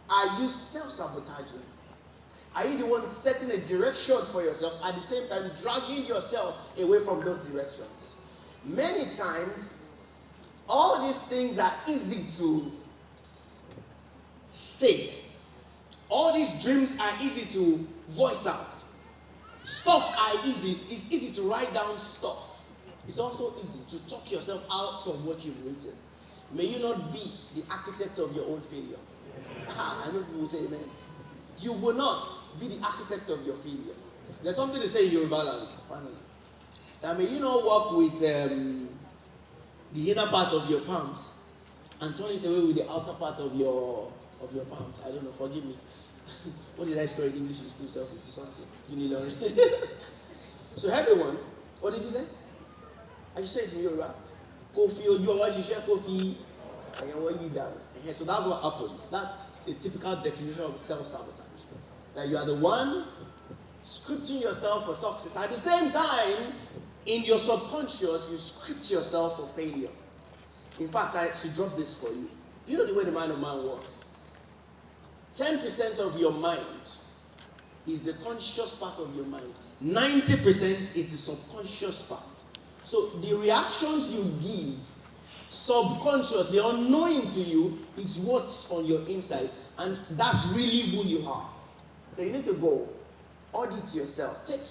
Are you self-sabotaging? Are you the one setting a direction for yourself at the same time dragging yourself away from those directions? Many times, all these things are easy to say. All these dreams are easy to voice out. Stuff are easy. It's easy to write down stuff. It's also easy to talk yourself out from what you've written. May you not be the architect of your own failure. I know people will say amen. You will not be the architect of your failure. There's something to say in Yoruba language, finally. That may you not work with the inner part of your palms and turn it away with the outer part of your palms. I don't know, forgive me. What did I study in English school self-50 something? You need to learn. So everyone, what did you say? I just said to Yoruba, Kofi Ojo, Kofi, so that's what happens. That's a typical definition of self-sabotage. That you are the one scripting yourself for success. At the same time, in your subconscious, you script yourself for failure. In fact, I should drop this for you. You know the way the mind of man works. 10% of your mind is the conscious part of your mind. 90% is the subconscious part. So the reactions you give subconsciously, unknowing to you, is what's on your inside, and that's really who you are. So you need to go audit yourself, take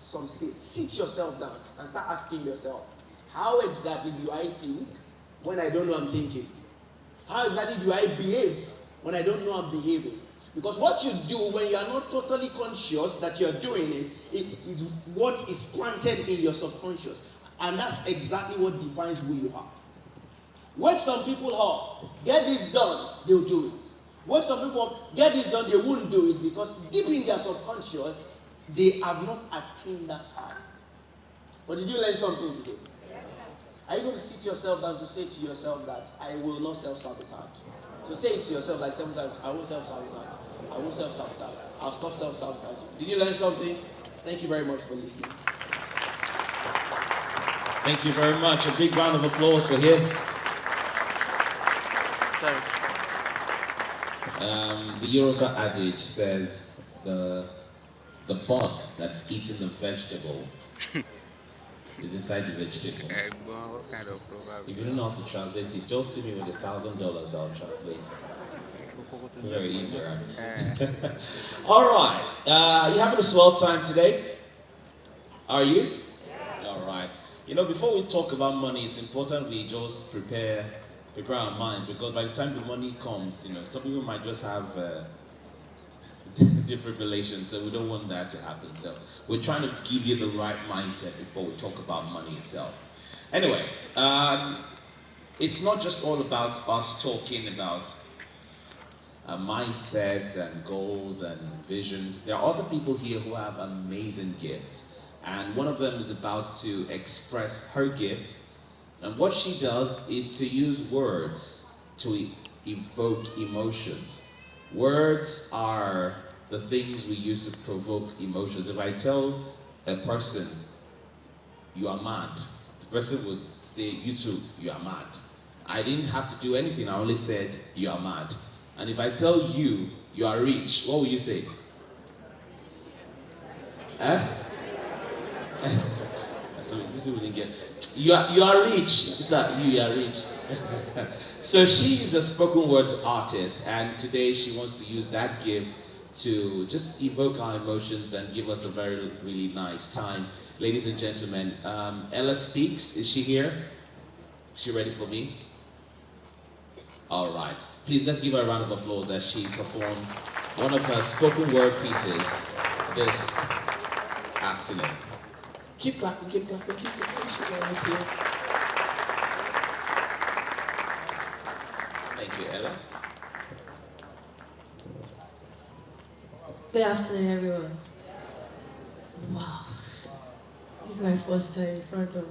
some sit yourself down and start asking yourself, how exactly do I think when I don't know I'm thinking? How exactly do I behave when I don't know I'm behaving? Because what you do when you are not totally conscious that you're doing it is what is planted in your subconscious. And that's exactly what defines who you are. Wake some people up, get this done, they'll do it. Wake some people up, get this done, they won't do it because deep in their subconscious, they have not attained that height. But did you learn something today? Are you going to sit yourself down to say to yourself that I will not self-sabotage? So say it to yourself like 7 times, I won't self-sabotage. I won't self-sabotage. I'll stop self-sabotaging. Did you learn something? Thank you very much for listening. Thank you very much. A big round of applause for him. The Yoruba adage says the bug that's eating the vegetable is inside the vegetable. What kind of proverb? If you don't know how to translate it, just see me with $1,000, I'll translate it. Very easy, right? All right. You having a swell time today? Are you? All right. You know, before we talk about money, it's important we just prepare our minds, because by the time the money comes, you know, some people might just have different relations, so we don't want that to happen. So we're trying to give you the right mindset before we talk about money itself. Anyway, it's not just all about us talking about mindsets and goals and visions. There are other people here who have amazing gifts, and one of them is about to express her gift. And what she does is to use words to evoke emotions. Words are the things we use to provoke emotions. If I tell a person, you are mad, the person would say, you too, you are mad. I didn't have to do anything, I only said, you are mad. And if I tell you, you are rich, what will you say? So this is what you get. You are rich. It's like you are rich. So she is a spoken words artist, and today she wants to use that gift to just evoke our emotions and give us a very, really nice time. Ladies and gentlemen, Ella Speaks. Is she here? Is she ready for me? All right. Please, let's give her a round of applause as she performs one of her spoken word pieces this afternoon. Keep clapping, keep clapping, keep clapping. She's almost here. Thank you, Ella. Good afternoon, everyone. Wow. This is my first time in front of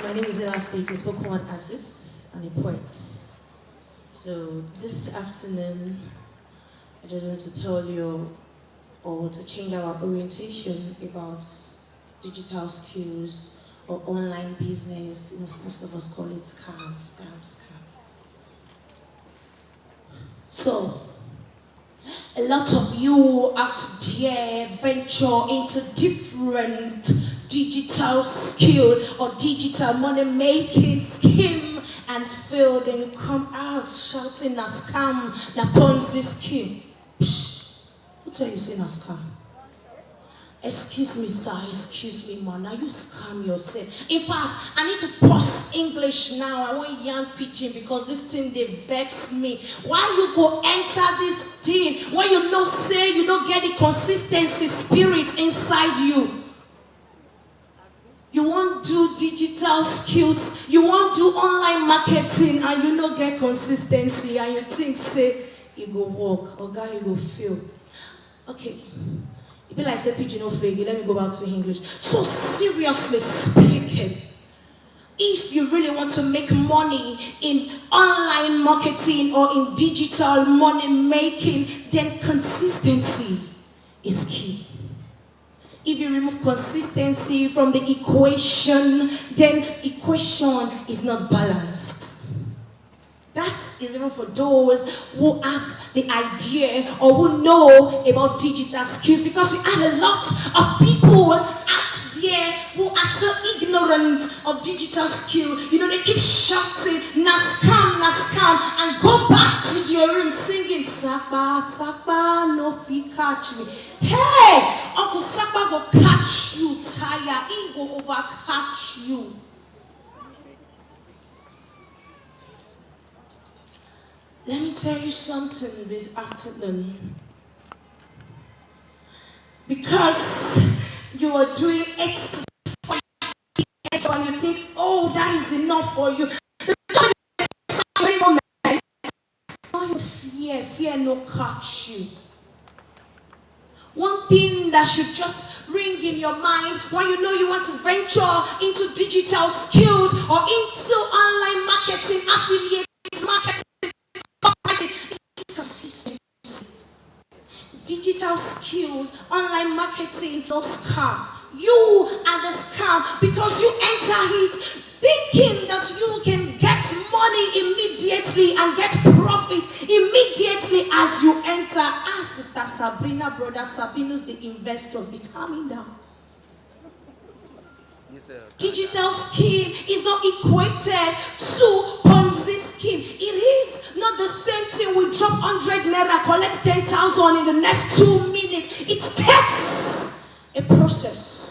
My name is Ella Speaks, a spoken word artist and a poet. So this afternoon, I just want to tell you, or to change our orientation about digital skills or online business. You know, most of us call it scam. So, a lot of you out there venture into different digital skill or digital money making scheme and fail, then you come out shouting a scam, na Ponzi scheme. Who tell you say na scam? Excuse me, sir, excuse me, man. Now you scam yourself. In fact, I need to pause English now. I want young pidgin because this thing they vex me. Why you go enter this thing when you know say you don't get the consistency spirit inside you? You want do digital skills, you want do online marketing, and you don't get consistency, and you think say you go work, or guy you go fail. Okay. It be like say pigeon no flaky. Let me go back to English. So seriously speaking, if you really want to make money in online marketing or in digital money making, then consistency is key. If you remove consistency from the equation, then equation is not balanced. That skills, even for those who have the idea or who know about digital skills, because we have a lot of people out there who are so ignorant of digital skill. You know, they keep shouting, na scam, and go back to their room singing, Sakba, Sakba, no fee catch me. Hey, Uncle Sakba will catch you, Taya, he will overcatch you. Let me tell you something this afternoon. Because you are doing extra and you think, oh, that is enough for you. Fear no catch you. One thing that should just ring in your mind when you know you want to venture into digital skills or into online marketing, affiliate marketing, is consistency. Digital skills, online marketing, no scam. You are the scam because you enter it thinking that you can get money immediately and get profit immediately as you enter. Sister Sabrina, brother Sabinus, the investors, be calming down. Digital scheme is not equated to Ponzi scheme. It is not the same thing. We drop 100 naira, collect 10,000 in the next 2 minutes. It takes a process.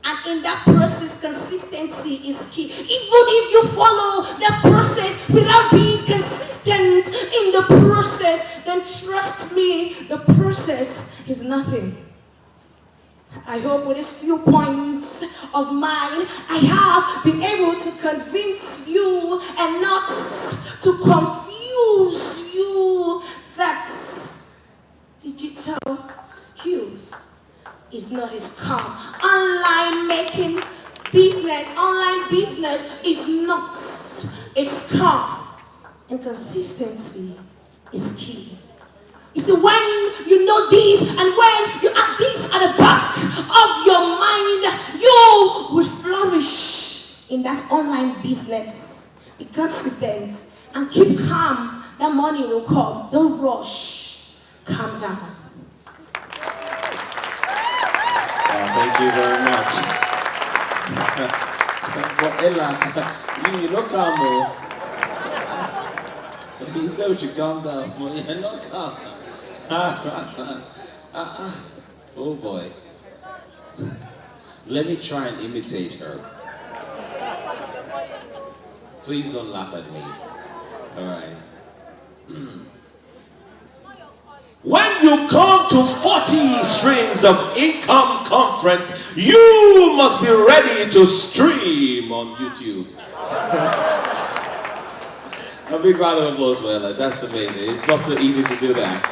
And in that process, consistency is key. Even if you follow the process without being consistent in the process, then trust me, the process is nothing. I hope with these few points of mine, I have been able to convince you and not to confuse you that digital skills is not a scam. Online business is not a scam. And consistency is key. You see, when you know this and when you have this at the back of your mind, you will flourish in that online business. Be consistent and keep calm. That money will come. Don't rush. Calm down. Thank you very much. But Ella, you look calm. You said we should calm down. You're not calm. Oh boy. Let me try and imitate her. Please don't laugh at me. Alright. When you come to 40 streams of income conference, you must be ready to stream on YouTube. A big round of applause for Ella. That's amazing. It's not so easy to do that.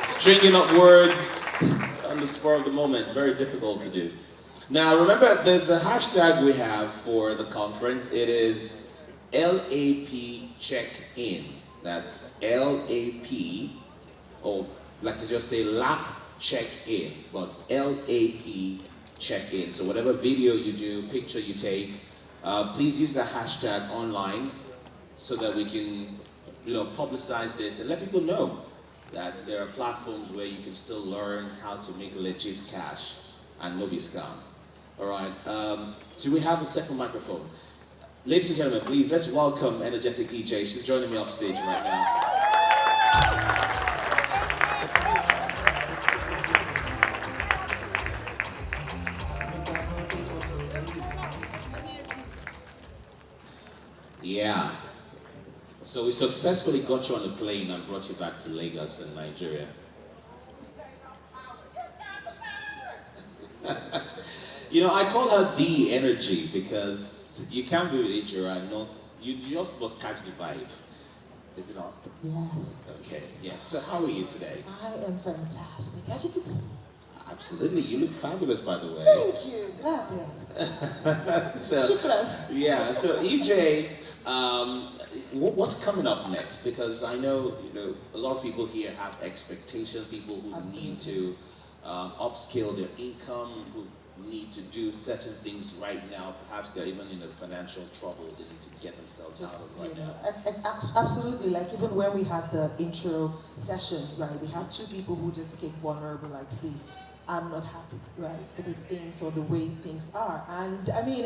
Stringing up words on the spur of the moment, very difficult to do. Now remember, there's a hashtag we have for the conference. It is LAP check-in. That's LAP, or like to just say lap check-in, but LAP check-in. So whatever video you do, picture you take, please use the hashtag online so that we can, publicize this and let people know that there are platforms where you can still learn how to make legit cash and no be scam. All right. So we have a second microphone. Ladies and gentlemen, please let's welcome energetic EJ. She's joining me off stage right now. Yeah. So we successfully got you on the plane and brought you back to Lagos in Nigeria. I call her the energy because you can't be with Ijura and not, you just must catch the vibe. Is it not? Yes. Okay, yeah. So how are you today? I am fantastic. As you can see. Absolutely. You look fabulous, by the way. Thank you. Gracias. Shukran. Yeah, so EJ, what's coming up next? Because I know, a lot of people here have expectations, people who Absolutely. need to upscale their income, who need to do certain things right now. Perhaps they're even in a financial trouble they need to get themselves out of right now. Absolutely. Like even when we had the intro session, right, we had two people who just came vulnerable, like, see, I'm not happy, right, with the things or the way things are. And I mean,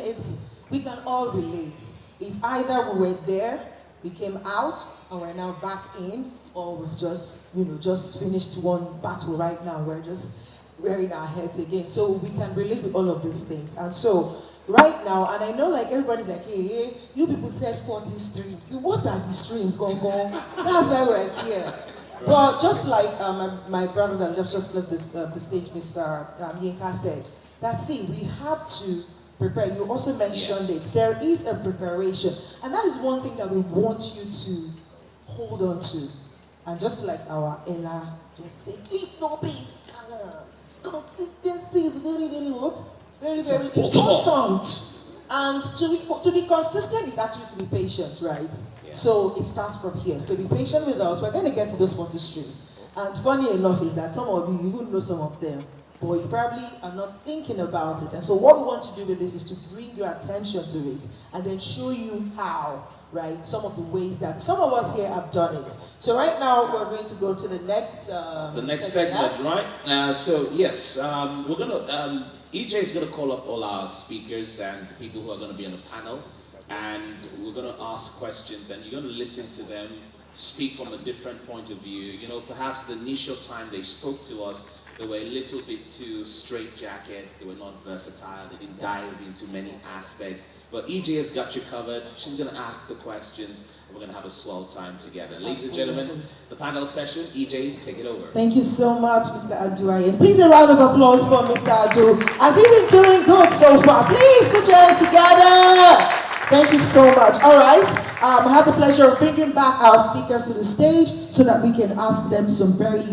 we can all relate. It's either we were there, we came out, and we're now back in, or we've just, just finished one battle right now. We're just rearing our heads again. So we can relate with all of these things. And so right now, and I know like everybody's like, hey, you people said 40 streams. So what are the streams going on? That's why we're here. Right. But just like my brother that just left the stage, Mr. Yinka said, that see, we have to prepare. You also mentioned it. There is a preparation. And that is one thing that we want you to hold on to. And just like our Ella just said, it's no peace. Consistency is very, very what? Very, very important. And to be consistent is actually to be patient, right? Yeah. So it starts from here. So be patient with us. We're going to get to those 40 streams. And funny enough is that some of you even know some of them, but you probably are not thinking about it. And so what we want to do with this is to bring your attention to it and then show you how, right? Some of the ways that some of us here have done it. So right now we're going to go to the next segment, right? So yes, we're gonna EJ is gonna call up all our speakers and people who are gonna be on the panel, and we're gonna ask questions, and you're gonna listen to them speak from a different point of view. Perhaps the initial time they spoke to us, they were a little bit too straitjacket. They were not versatile. They didn't dive into many aspects. But EJ has got you covered. She's going to ask the questions, and we're going to have a swell time together. Ladies and gentlemen, the panel session. EJ, take it over. Thank you so much, Mr. Aduaye. Please a round of applause for Mr. Adu. Has he been doing good so far? Please put your hands together. Thank you so much. All right. I have the pleasure of bringing back our speakers to the stage so that we can ask them some very,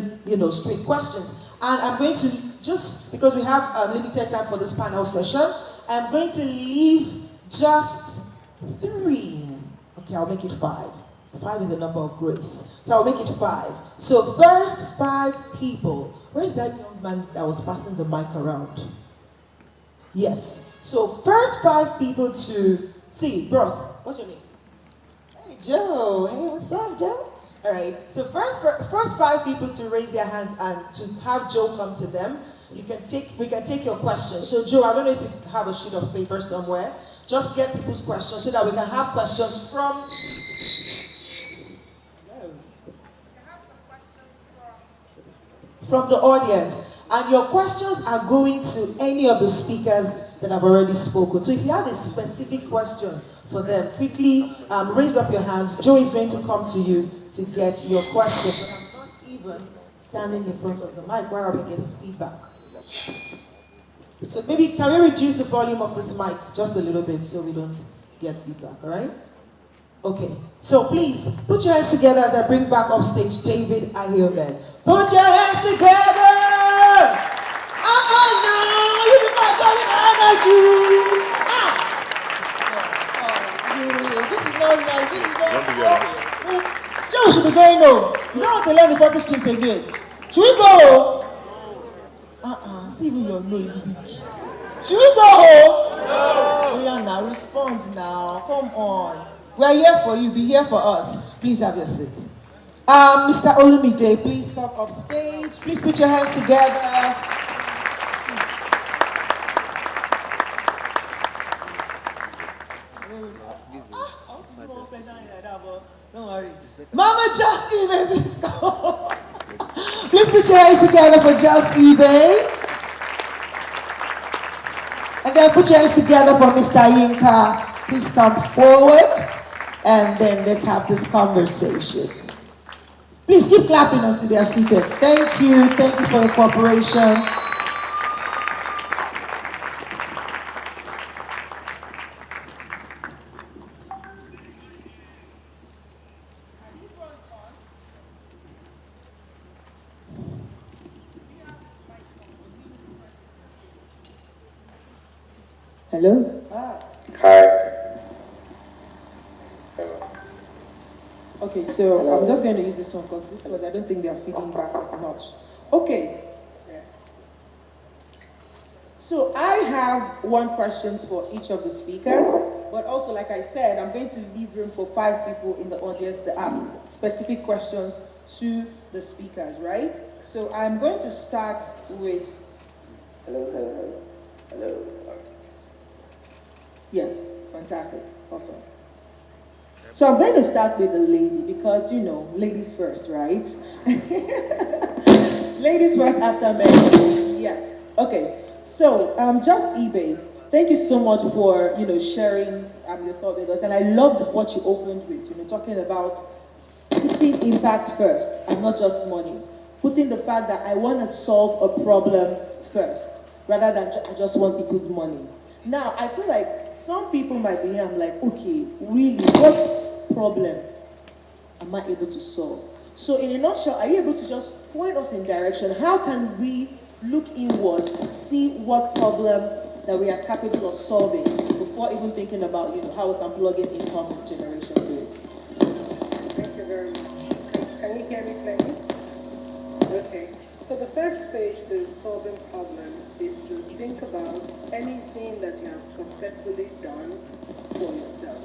straight questions. And I'm going to, just because we have limited time for this panel session, I'm going to leave just 3. Okay, I'll make it 5. 5 is the number of grace. So I'll make it 5. So first 5 people. Where's that young man that was passing the mic around? Yes. So first 5 people to see. Bros, what's your name? Hey, Joe. Hey, what's up, Joe? All right. So first 5 people to raise their hands and to have Joe come to them. We can take your questions. So Joe, I don't know if you have a sheet of paper somewhere. Just get people's questions so that we can have questions from. From the audience. And your questions are going to any of the speakers that have already spoken. So if you have a specific question for them, quickly raise up your hands. Joe is going to come to you to get your question. But I'm not even standing in front of the mic. Where are we getting feedback? So maybe can we reduce the volume of this mic just a little bit so we don't get feedback, all right? Okay, so please put your hands together as I bring back up stage David Ahiomed. Put your hands together! No! You people got energy! This is not nice, this is not nice. So we should be going home. You don't want to learn the 40 streams again. Should we go? See, even your nose is weak. Should we go home? No! Oh yeah, now respond now. Come on. We're here for you. Be here for us. Please have your seat. Mr. Olumide, please come up stage. Please put your hands together. Don't worry. Mama Just eBay, please go. Please put your hands together for Just eBay. And then put your hands together for Mr. Yinka. Please come forward. And then let's have this conversation. Please keep clapping until they are seated. Thank you. Thank you for your cooperation. Hello? Hi. Okay, so I'm just going to use this one because this one, I don't think they are feeding back as much. Okay. So I have one question for each of the speakers, but also, like I said, I'm going to leave room for 5 people in the audience to ask specific questions to the speakers, right? So I'm going to start with, hello. Yes, fantastic, awesome. So I'm going to start with the lady because, ladies first, right? Ladies first after men. Yes. Okay. So, just eBay. Thank you so much for, sharing your thought with us. And I loved what you opened with, talking about putting impact first and not just money. Putting the fact that I want to solve a problem first rather than I just want people's money. Now, I feel like some people might be here, I'm like, okay, really, what problem am I able to solve? So in a nutshell, are you able to just point us in direction? How can we look inwards to see what problem that we are capable of solving before even thinking about, how we can plug in income generation to it? Thank you very much. Can you hear me clearly? Okay. So the first stage to solving problems is to think about anything that you have successfully done for yourself.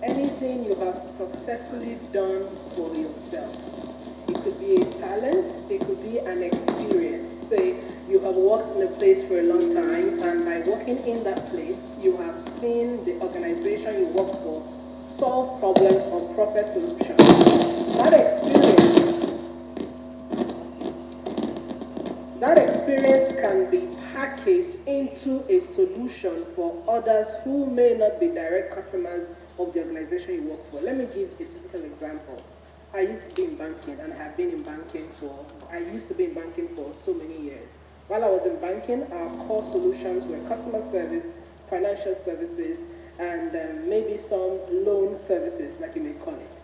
Anything you have successfully done for yourself. It could be a talent, it could be an experience. Say you have worked in a place for a long time, and by working in that place, you have seen the organization you work for solve problems or profit solutions. That experience can be packaged into a solution for others who may not be direct customers of the organization you work for. Let me give a typical example. I used to be in banking, and I used to be in banking for so many years. While I was in banking, our core solutions were customer service, financial services, and maybe some loan services, like you may call it.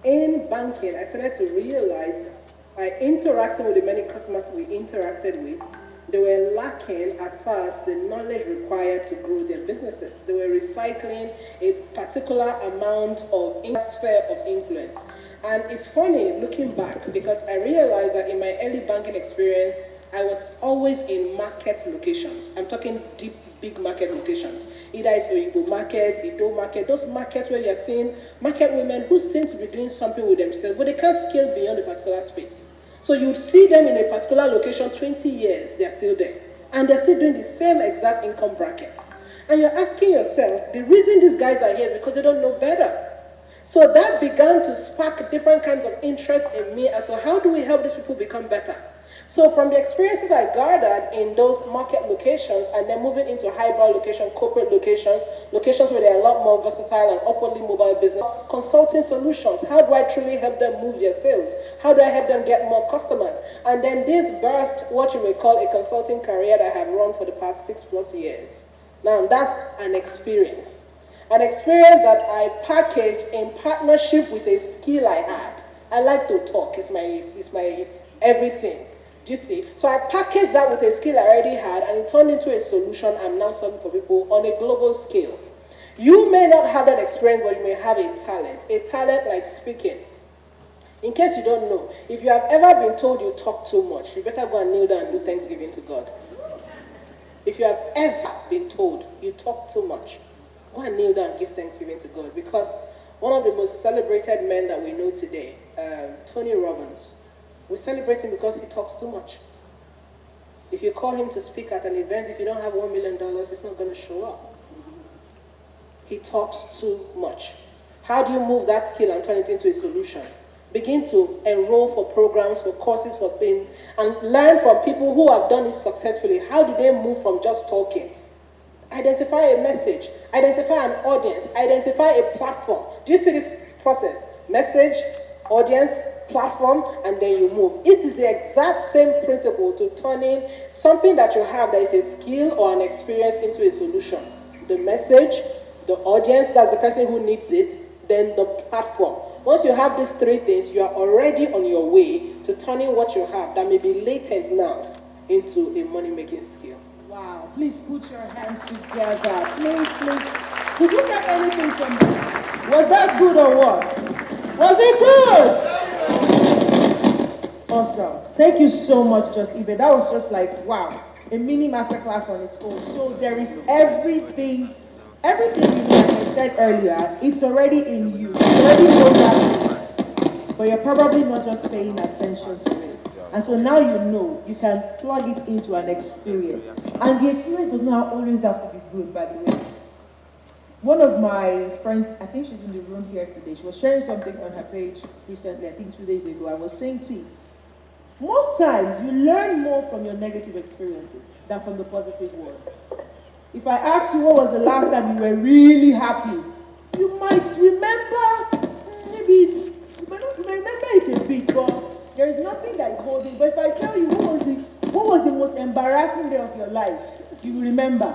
In banking, I started to realize that by interacting with the many customers we interacted with, they were lacking as far as the knowledge required to grow their businesses. They were recycling a particular amount of sphere of influence. And it's funny looking back because I realized that in my early banking experience, I was always in market locations. I'm talking deep, big market locations. Either it's Oyibo market, Ido market, those markets where you're seeing market women who seem to be doing something with themselves, but they can't scale beyond a particular space. So you'd see them in a particular location, 20 years, they're still there. And they're still doing the same exact income bracket. And you're asking yourself, the reason these guys are here is because they don't know better. So that began to spark different kinds of interest in me as to how do we help these people become better. So from the experiences I gathered in those market locations and then moving into hybrid locations, corporate locations, locations where they're a lot more versatile and upwardly mobile business, consulting solutions, how do I truly help them move their sales? How do I help them get more customers? And then this birthed what you may call a consulting career that I have run for the past 6+ years. Now that's an experience. An experience that I packaged in partnership with a skill I had. I like to talk, it's my everything. Do you see? So I packaged that with a skill I already had and it turned into a solution I'm now solving for people on a global scale. You may not have that experience, but you may have a talent like speaking. In case you don't know, if you have ever been told you talk too much, you better go and kneel down and do thanksgiving to God. If you have ever been told you talk too much, go and kneel down and give thanksgiving to God, because one of the most celebrated men that we know today, Tony Robbins, we celebrate him because he talks too much. If you call him to speak at an event, if you don't have $1 million, he's not going to show up. He talks too much. How do you move that skill and turn it into a solution? Begin to enroll for programs, for courses, for things, and learn from people who have done it successfully. How do they move from just talking? Identify a message, identify an audience, identify a platform. Do you see this process? Message, audience, platform, and then you move. It is the exact same principle to turning something that you have that is a skill or an experience into a solution. The message, the audience, that's the person who needs it, then the platform. Once you have these 3 things, you are already on your way to turning what you have that may be latent now into a money-making skill. Wow, please put your hands together. Please. Did you get anything from that? Was that good or what? Was it good? Awesome. Thank you so much, Just Ibe. That was just like, wow. a mini masterclass on its own. So there is everything you need, like I said earlier, it's already in you. You already know that, but you're probably not just paying attention to it. And so now you know, you can plug it into an experience. And the experience does not always have to be good, by the way. One of my friends, I think she's in the room here today, she was sharing something on her page recently, I think 2 days ago, and was saying, see, most times you learn more from your negative experiences than from the positive ones. If I asked you what was the last time you were really happy, you might remember, maybe, you might remember it a bit, but there is nothing that is holding. But if I tell you what was the most embarrassing day of your life, you will remember.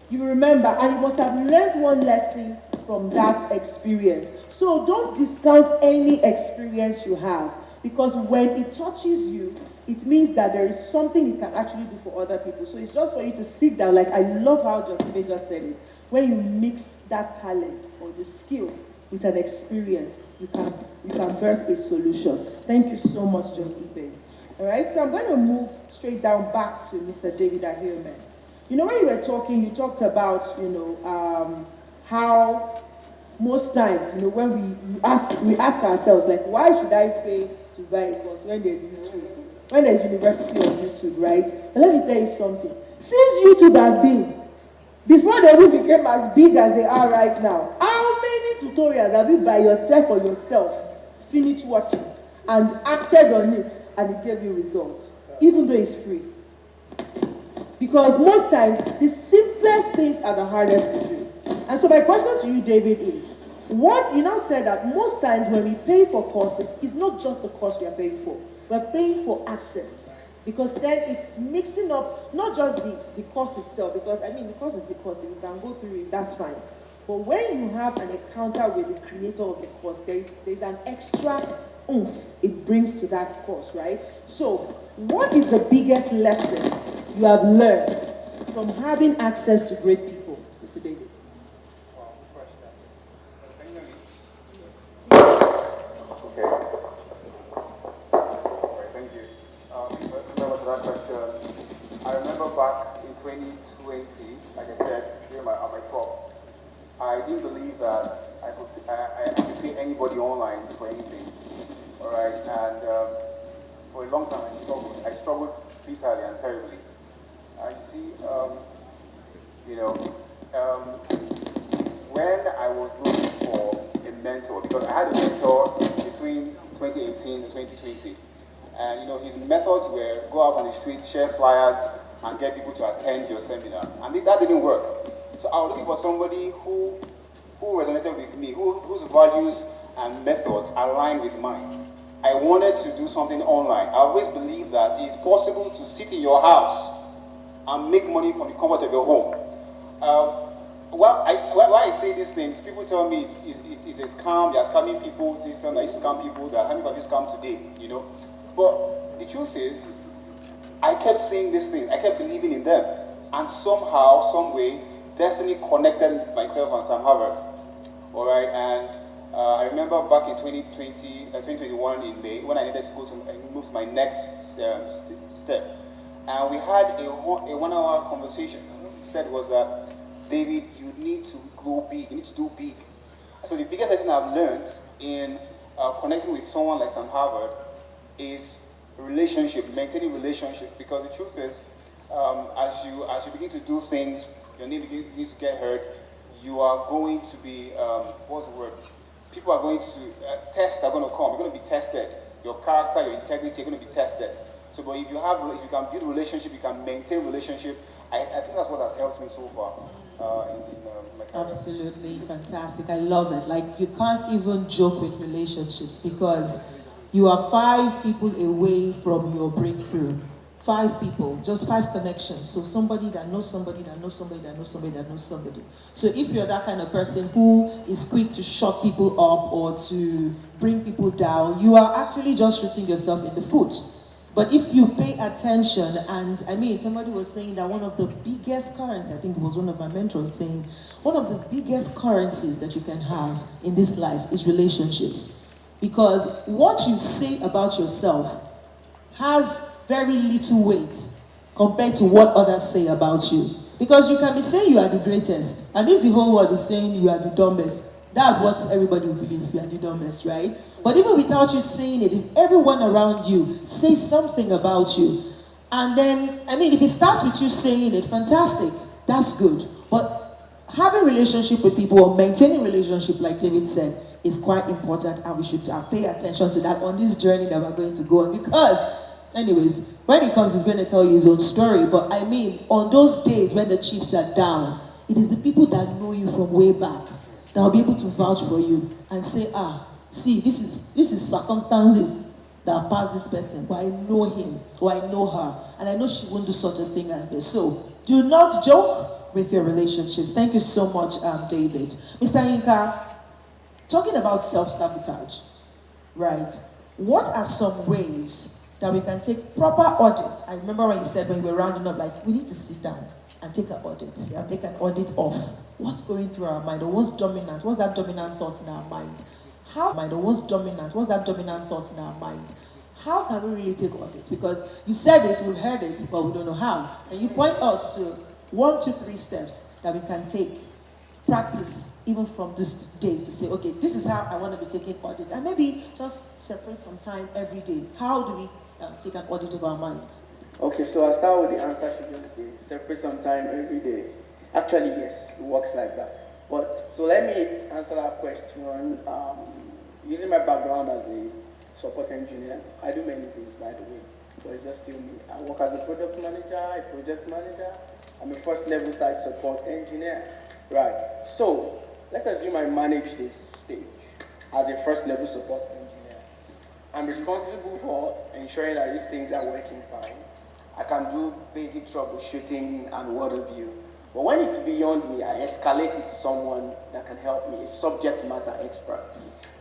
You will remember, and you must have learned one lesson from that experience. So don't discount any experience you have, because when it touches you, it means that there is something it can actually do for other people. So it's just for you to sit down, like I love how Josibe just said it. When you mix that talent or the skill with an experience, you can birth a solution. Thank you so much, Josibe. All right, so I'm going to move straight down back to Mr. David Ahilman. You know, when you were talking, you talked about, how most times, when we ask ourselves, like, why should I pay to buy a course when there's YouTube? When there's University of YouTube, right? And let me tell you something. Since YouTube has been, before they even became as big as they are right now, how many tutorials have you by yourself or yourself finished watching and acted on it and it gave you results, even though it's free? Because most times, the simplest things are the hardest to do. And so my question to you, David, is, what you now said that most times when we pay for courses, it's not just the course we are paying for. We're paying for access. Because then it's mixing up, not just the course itself, because the course is the course, if you can go through it, that's fine. But when you have an encounter with the creator of the course, there's an extra oomph it brings to that course, right? So, what is the biggest lesson you have learned from having access to great people, Mr. David? That question. I remember back in 2020, like I said during my talk, I didn't believe that I could pay anybody online for anything. All right, and for a long time I struggled bitterly and terribly. You see, when I was looking for a mentor, because I had a mentor between 2018 and 2020. And his methods were go out on the street, share flyers, and get people to attend your seminar. And that didn't work. So I was looking for somebody who resonated with me, whose values and methods aligned with mine. I wanted to do something online. I always believed that it's possible to sit in your house and make money from the comfort of your home. Why I say these things, people tell me it's a scam, they're scamming people, this time I used to scam people, they're having a scam today, But the truth is, I kept saying these things, I kept believing in them. And somehow, some way, destiny connected myself and Sam Harvard. All right, and I remember back in 2021 in May, when I needed to move to my next step. And we had a 1 hour conversation. What he said was that, David, you need to go big, you need to do big. So the biggest lesson I've learned in connecting with someone like Sam Harvard is relationship, maintaining relationship, because the truth is, as you begin to do things, your name begins to get heard, you are going to be, what's the word? People are going to, tests are going to come, you're going to be tested. Your character, your integrity are going to be tested. So, but if you can build relationship, you can maintain relationship, I think that's what has helped me so far. My career. Absolutely fantastic. I love it. Like, you can't even joke with relationships because you are 5 people away from your breakthrough. 5 people, just 5 connections. So somebody that knows somebody that knows somebody that knows somebody that knows somebody. So if you're that kind of person who is quick to shut people up or to bring people down, you are actually just shooting yourself in the foot. But if you pay attention, and somebody was saying that one of the biggest currencies, I think it was one of my mentors saying, one of the biggest currencies that you can have in this life is relationships. Because what you say about yourself has very little weight compared to what others say about you. Because you can be saying you are the greatest, and if the whole world is saying you are the dumbest, that's what everybody will believe, you are the dumbest, right? But even without you saying it, if everyone around you says something about you, and then, if it starts with you saying it, fantastic, that's good. But having relationship with people or maintaining relationship, like David said, is quite important, and we should pay attention to that on this journey that we're going to go on. Because, anyways, when he comes, he's going to tell you his own story. But on those days when the chips are down, it is the people that know you from way back that will be able to vouch for you and say, see, this is circumstances that have passed this person, but I know him or I know her, and I know she won't do such a thing as this. So do not joke with your relationships. Thank you so much, David. Mr. Yinka, talking about self-sabotage, right? What are some ways that we can take proper audit? I remember when you said when we were rounding up, like, we need to sit down and take an audit. Take an audit of what's going through our mind, or what's dominant, what's that dominant thought in our mind? What's that dominant thought in our mind? How can we really take audits? Because you said it, we've heard it, but we don't know how. Can you point us to 1, 2, 3 steps that we can take, practice, even from this day, to say, okay, this is how I want to be taking audits, and maybe just separate some time every day? How do we take an audit of our minds? Okay, so I'll start with the answer she just gave. Separate some time every day. Actually, yes, it works like that. But so let me answer that question. Using my background as a support engineer, I do many things, by the way, but it's just still me. I work as a product manager, a project manager. I'm a first level site support engineer. Right. So let's assume I manage this stage as a first level support engineer. I'm responsible for ensuring that these things are working fine. I can do basic troubleshooting and what have you. But when it's beyond me, I escalate it to someone that can help me, a subject matter expert.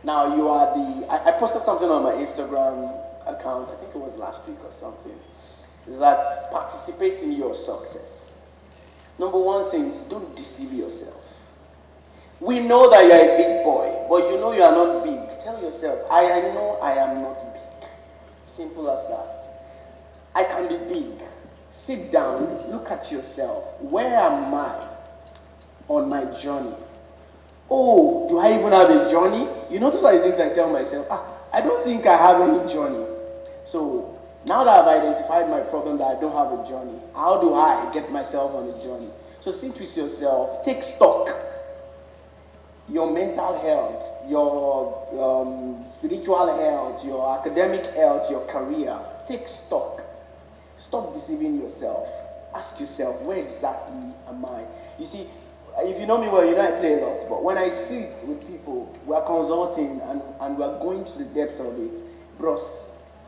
Now you are I posted something on my Instagram account, I think it was last week or something, that participate in your success. Number one thing is, don't deceive yourself. We know that you're a big boy, but you know you are not big. Tell yourself, I know I am not big. Simple as that. I can be big. Sit down, look at yourself. Where am I on my journey? Oh, do I even have a journey? You know, those are the things I tell myself. I don't think I have any journey. So now that I've identified my problem that I don't have a journey, how do I get myself on a journey? So sit with yourself, take stock. Your mental health, your spiritual health, your academic health, your career. Take stock. Stop deceiving yourself. Ask yourself, where exactly am I? You see, if you know me well, you know I play a lot, but when I sit with people, we are consulting and we are going to the depths of it, bros,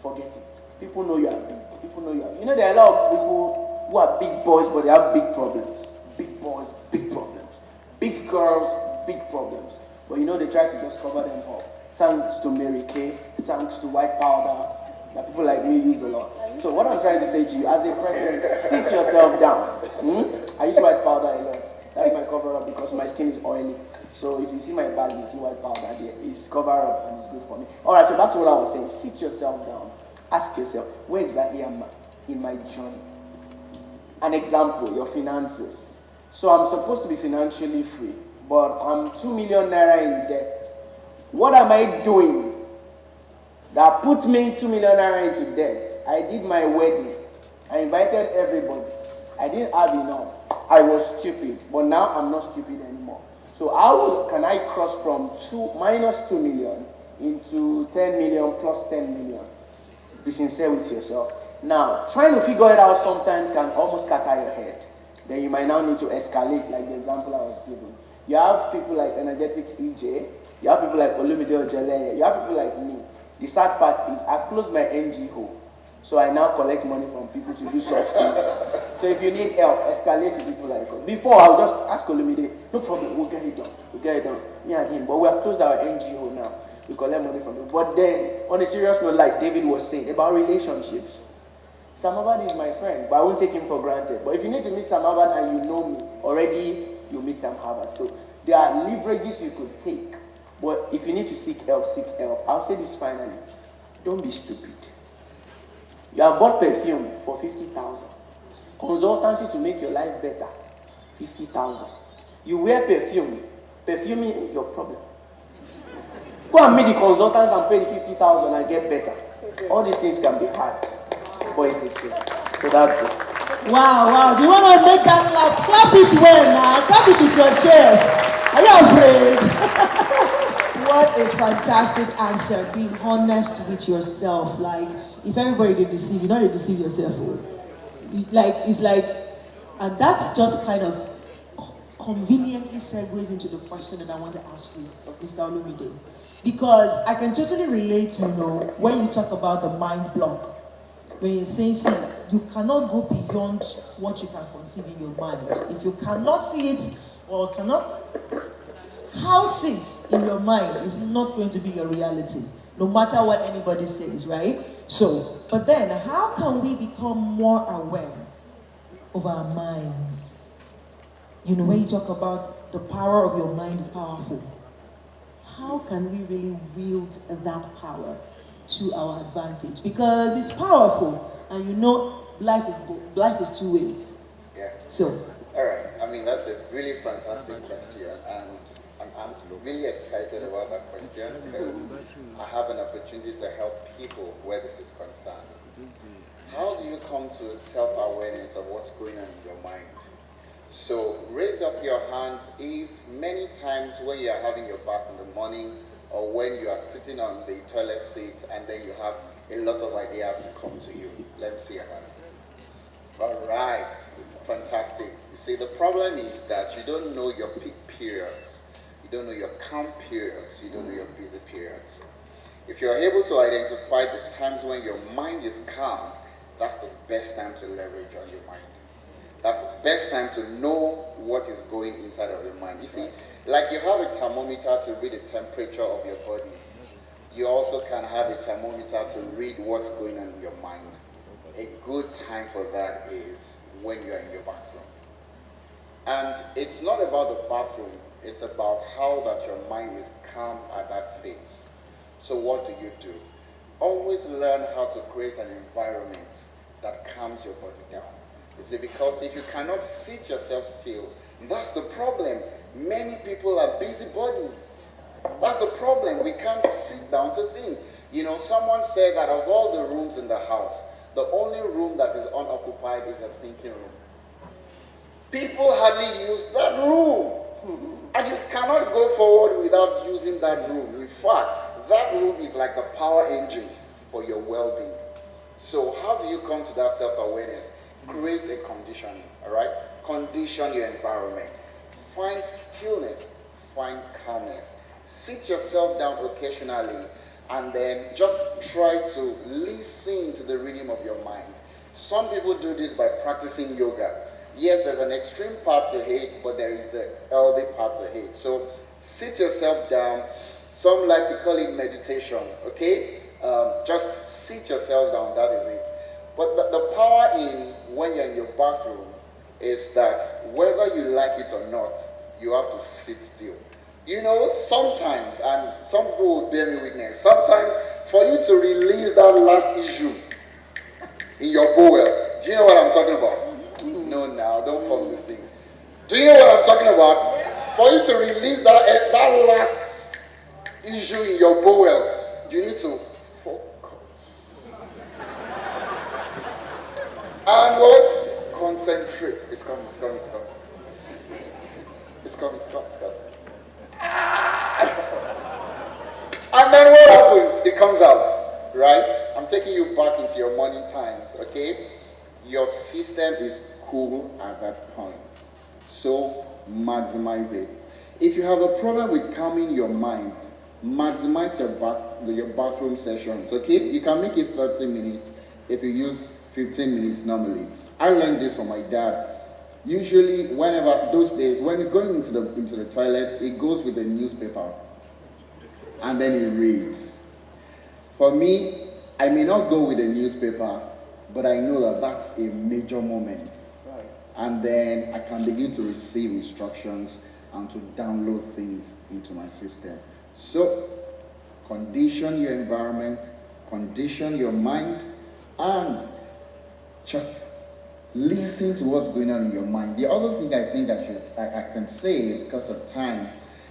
forget it. People know you are big. People know you are. You know, there are a lot of people who are big boys, but they have big problems. Big boys, big problems. Big girls, big problems. But you know, they try to just cover them up. Thanks to Mary Kay, thanks to white powder, that people like me use a lot. So what I'm trying to say to you, as a president, sit yourself down. I use white powder a lot. That's my cover up because my skin is oily. So if you see my bag, you see white powder there. It's cover up and it's good for me. Alright, so back to what I was saying. Sit yourself down. Ask yourself, where exactly am I in my journey? An example, your finances. So I'm supposed to be financially free, but I'm 2 million naira in debt. What am I doing that put me 2 million naira into debt? I did my wedding. I invited everybody. I didn't have enough. I was stupid, but now I'm not stupid anymore. So how can I cross from minus 2 million into 10 million plus 10 million? Be sincere with yourself. Now, trying to figure it out sometimes can almost scatter your head. Then you might now need to escalate, like the example I was giving. You have people like Energetic EJ, you have people like Olumide Ojele, you have people like me. The sad part is I've closed my NGO. So I now collect money from people to do such things. So if you need help, escalate to people like us. Before, I would just ask Olumide, no problem, we'll get it done. We'll get it done. Me and him. But we have closed our NGO now. We collect money from them. But then, on a serious note, like David was saying, about relationships, Sam Abad is my friend, but I won't take him for granted. But if you need to meet Sam Abad and you know me, already you meet Sam Abad. So there are leverages you could take. But if you need to seek help, seek help. I'll say this finally. Don't be stupid. You have bought perfume for 50,000. Consultancy to make your life better, 50,000. You wear perfume, perfuming is your problem. Go and meet the consultant and pay the 50,000 and get better. All these things can be hard, but it's the truth. So that's it. Wow. Do you want to make that clap? Clap it well now. Clap it with your chest. Are you afraid? What a fantastic answer. Being honest with yourself. Like, if everybody did deceive you, not to deceive yourself. Like, it's like, and that's just kind of conveniently segues into the question that I want to ask you, Mr. Olumide. Because I can totally relate, when you talk about the mind block. When you're saying, see, you cannot go beyond what you can conceive in your mind. If you cannot see it or cannot house it in your mind, it's not going to be your reality, no matter what anybody says, right? So, but then, how can we become more aware of our minds? When you talk about the power of your mind is powerful, how can we really wield that power to our advantage? Because it's powerful, and life is two ways. Yeah. So, all right. I mean, that's a really fantastic question, and I'm really excited about that question because I have an opportunity to help people where this is concerned. How do you come to self-awareness of what's going on in your mind? So raise up your hands if many times when you are having your bath in the morning or when you are sitting on the toilet seat and then you have a lot of ideas come to you. Let me see your hands. All right, fantastic. You see, the problem is that you don't know your peak periods. You don't know your calm periods. You don't know your busy periods. If you're able to identify the times when your mind is calm, that's the best time to leverage on your mind. That's the best time to know what is going inside of your mind. You see, like you have a thermometer to read the temperature of your body, you also can have a thermometer to read what's going on in your mind. A good time for that is when you're in your bathroom. And it's not about the bathroom, it's about how that your mind is calm at that phase. So what do? Always learn how to create an environment that calms your body down. You see, because if you cannot sit yourself still, that's the problem. Many people are busybodies. That's the problem. We can't sit down to think. Someone said that of all the rooms in the house, the only room that is unoccupied is a thinking room. People hardly use that room. And you cannot go forward without using that room. In fact, that room is like the power engine for your well-being. So how do you come to that self-awareness? Create a conditioning, all right? Condition your environment. Find stillness, find calmness. Sit yourself down occasionally and then just try to listen to the rhythm of your mind. Some people do this by practicing yoga. Yes, there's an extreme part to it, but there is the healthy part to it. So sit yourself down. Some like to call it meditation, okay? Just sit yourself down, that is it. But the power in when you're in your bathroom is that whether you like it or not, you have to sit still. Sometimes, and some people will bear me witness, sometimes for you to release that last issue in your bowel, do you know what I'm talking about? No, now, don't follow this thing. Do you know what I'm talking about? Yes. For you to release that last issue in your bowel, you need to focus. And what? Concentrate. It's coming. And then what happens? It comes out, right? I'm taking you back into your morning times, okay? Your system is cool at that point. So maximize it. If you have a problem with calming your mind, maximize your bathroom sessions, okay? You can make it 30 minutes if you use 15 minutes normally. I learned this from my dad. Usually, whenever those days, when he's going into the toilet, he goes with a newspaper and then he reads. For me, I may not go with a newspaper, but I know that that's a major moment. Right. And then I can begin to receive instructions and to download things into my system. So, condition your environment, condition your mind, and just listen to what's going on in your mind. The other thing I think I can say because of time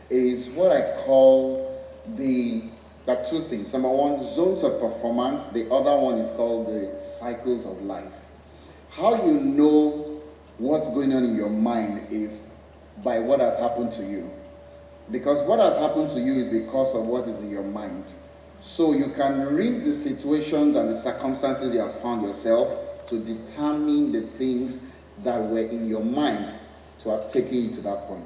is what I call there are two things. Number one, zones of performance. The other one is called the cycles of life. How you know what's going on in your mind is by what has happened to you. Because what has happened to you is because of what is in your mind. So you can read the situations and the circumstances you have found yourself to determine the things that were in your mind to have taken you to that point.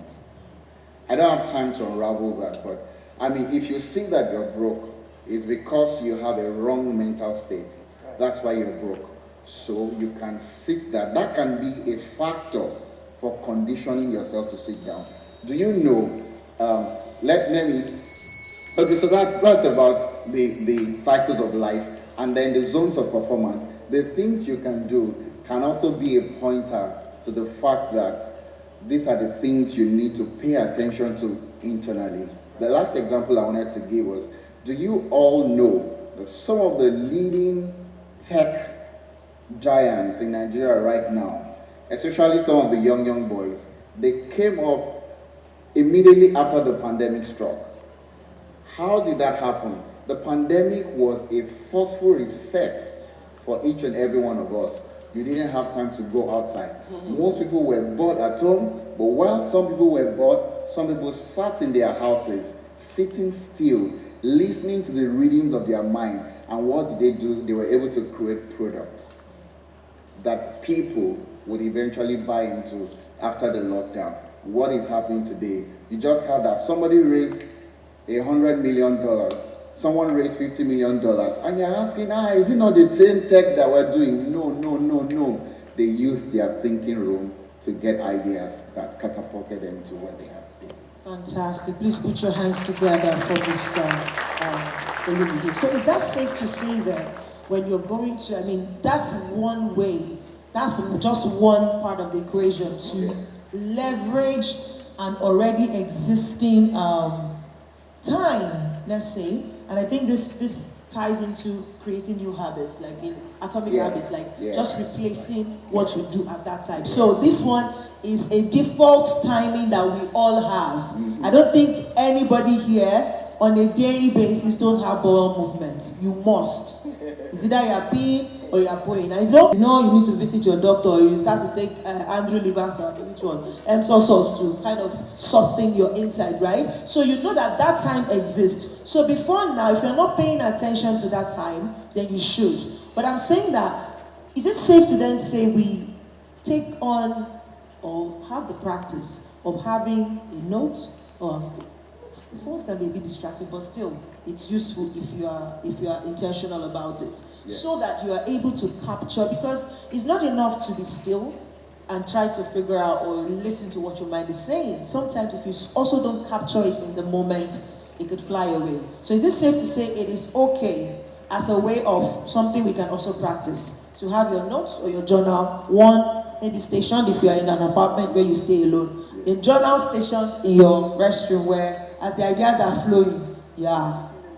I don't have time to unravel that, but I mean, if you see that you're broke, it's because you have a wrong mental state. That's why you're broke. So you can sit that. That can be a factor for conditioning yourself to sit down. Do you know? Let me. Okay, so that's about the cycles of life, and then the zones of performance. The things you can do can also be a pointer to the fact that these are the things you need to pay attention to internally. The last example I wanted to give was, do you all know that some of the leading tech giants in Nigeria right now, especially some of the young boys, they came up immediately after the pandemic struck? How did that happen? The pandemic was a forceful reset for each and every one of us. You didn't have time to go outside. Most people were bored at home, but while some people were bored, some people sat in their houses, sitting still, listening to the readings of their mind. And what did they do? They were able to create products that people would eventually buy into after the lockdown. What is happening today? You just heard that somebody raised $100 million. Someone raised $50 million. And you're asking, is it not the same tech that we're doing? No. They used their thinking room to get ideas that catapulted them to where they are today. Fantastic. Please put your hands together for Mr. Olumide. So is that safe to say that when you're going to, that's one way, that's just one part of the equation to leverage an already existing time, let's say, and I think this ties into creating new habits, like in atomic habits, like just replacing what you do at that time. So this one is a default timing that we all have. I don't think anybody here on a daily basis don't have bowel movement. You must. It's either you're peeing or you're pooing. I know you need to visit your doctor, or you start to take Andrew Livers or which one, salts to kind of soften your inside, right? So you know that time exists. So before now, if you're not paying attention to that time, then you should. But I'm saying that, is it safe to then say we take on or have the practice of having a note or the phones can be a bit distracting, but still it's useful if you are intentional about it, so that you are able to capture, because it's not enough to be still and try to figure out or listen to what your mind is saying. Sometimes if you also don't capture it in the moment, it could fly away. So is it safe to say it is okay as a way of something we can also practice, to have your notes or your journal, one maybe stationed if you are in an apartment where you stay alone, a journal stationed in your restroom where as the ideas are flowing,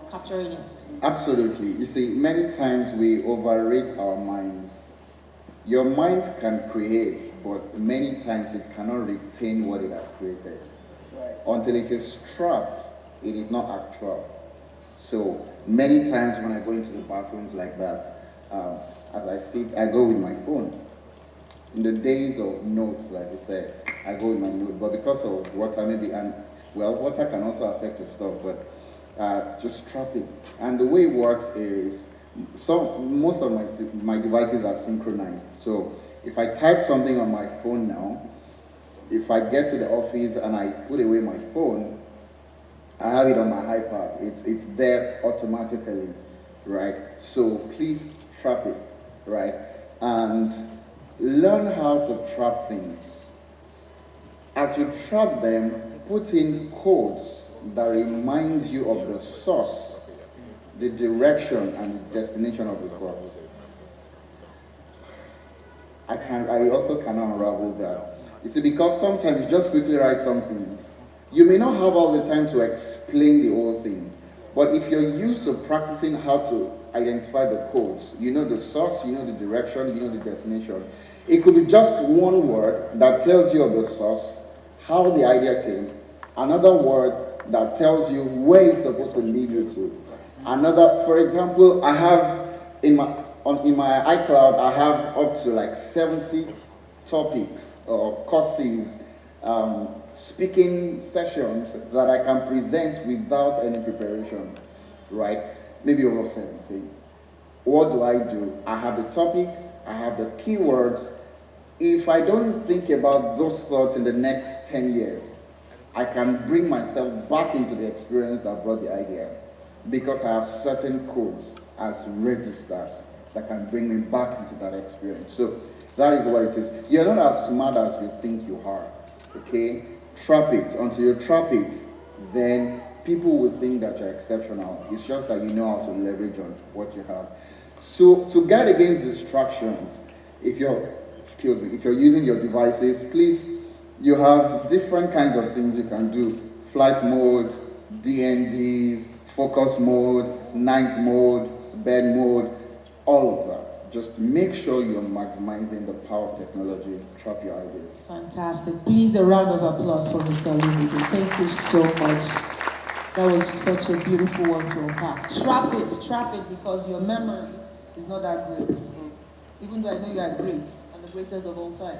capturing it? Absolutely. You see, many times we overrate our minds. Your mind can create, but many times it cannot retain what it has created. Until it is trapped, it is not actual. So many times when I go into the bathrooms like that, as I sit, I go with my phone. In the days of notes, like you said, I go with my note. But because of water, water can also affect the stuff, but just trap it. And the way it works is, most of my devices are synchronized. So if I type something on my phone now, if I get to the office and I put away my phone, I have it on my iPad. It's there automatically, right? So please trap it, right? And learn how to trap things. As you trap them, put in codes that remind you of the source, the direction, and the destination of the thought. I also cannot unravel that. It's because sometimes you just quickly write something. You may not have all the time to explain the whole thing, but if you're used to practicing how to identify the codes, you know the source, you know the direction, you know the destination, It could be just one word that tells you of the source, how the idea came, another word that tells you where it's supposed to lead you to. Another, for example, I have in my iCloud, I have up to like 70 topics or courses, speaking sessions that I can present without any preparation, right? Maybe over 70. What do? I have the topic, I have the keywords. If I don't think about those thoughts in the next 10 years, I can bring myself back into the experience that brought the idea because I have certain codes as registers that can bring me back into that experience. So that is what it is. You're not as smart as you think you are, okay? Trap it. Until you trap it, then people will think that you're exceptional. It's just that you know how to leverage on what you have. So to guard against distractions, if you're using your devices, please, you have different kinds of things you can do. Flight mode, DNDs, focus mode, night mode, bed mode, all of that. Just make sure you're maximizing the power of technology. Trap your ideas. Fantastic. Please, a round of applause for Mr. Lumide. Thank you so much. That was such a beautiful one to unpack. Trap it, because your memory is not that great. Even though I know you are great, and the greatest of all time.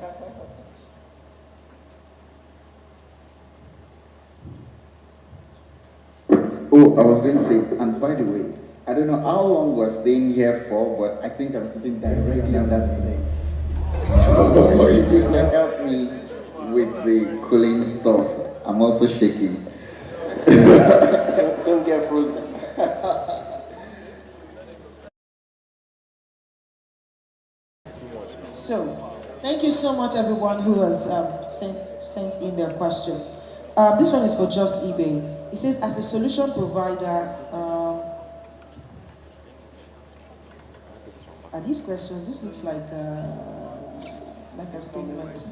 Oh, I was going to say, and by the way, I don't know how long we're staying here for, but I think I'm sitting directly on that thing. So if you can help me with the cooling stuff, I'm also shaking. Don't get frozen. So, thank you so much, everyone who has sent in their questions. This one is for Just eBay. It says, as a solution provider, are these questions? This looks like a statement.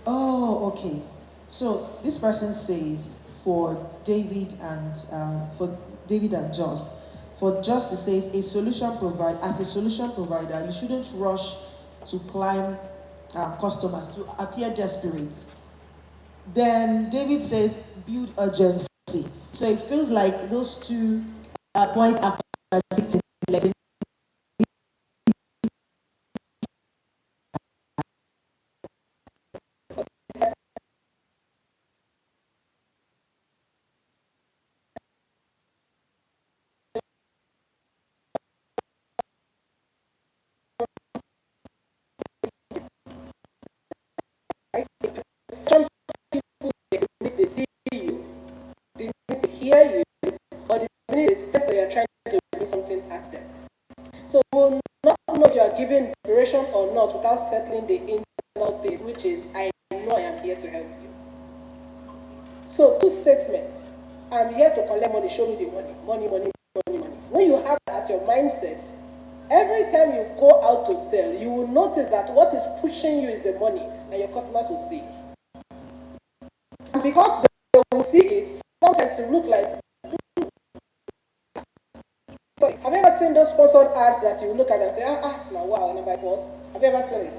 Oh, okay. So this person says for David and Just. For Just, it says as a solution provider, you shouldn't rush to climb customers to appear desperate. Then David says build urgency. So it feels like those two points are contradicting. Some people, they see you, they hear you, or they sense that you're trying to do something at them. So we'll not know if you are giving inspiration or not without settling the internal base, which is, I know I am here to help you. So two statements. I'm here to collect money, show me the money. Money, money, money, money. When you have that as your mindset, every time you go out to sell, you will notice that what is pushing you is the money, and your customers will see it. And because they will see it, sometimes it look like. So have you ever seen those sponsored ads that you look at and say, now wow, number force? Have you ever seen it?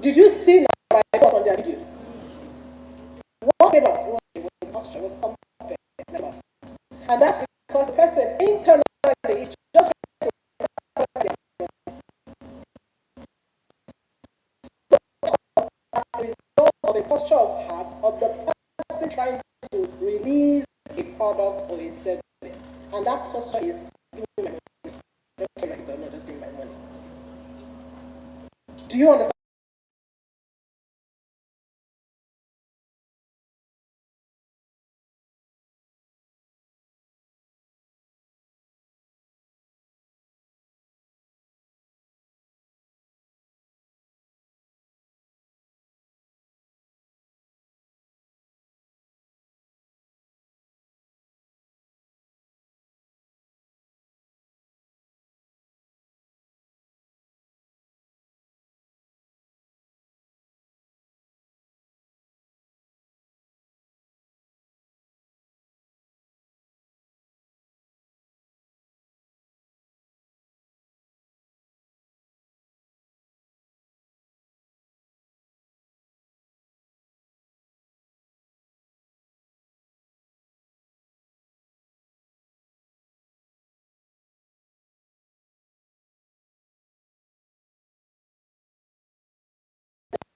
Did you see number force on their video? What came out? Was something like that. And that's because the person internally is just trying to as a result of a posture of heart of the person trying to release a product or a service. And that posture is give me my money. Don't care like that, no, just give me my money. Do you understand?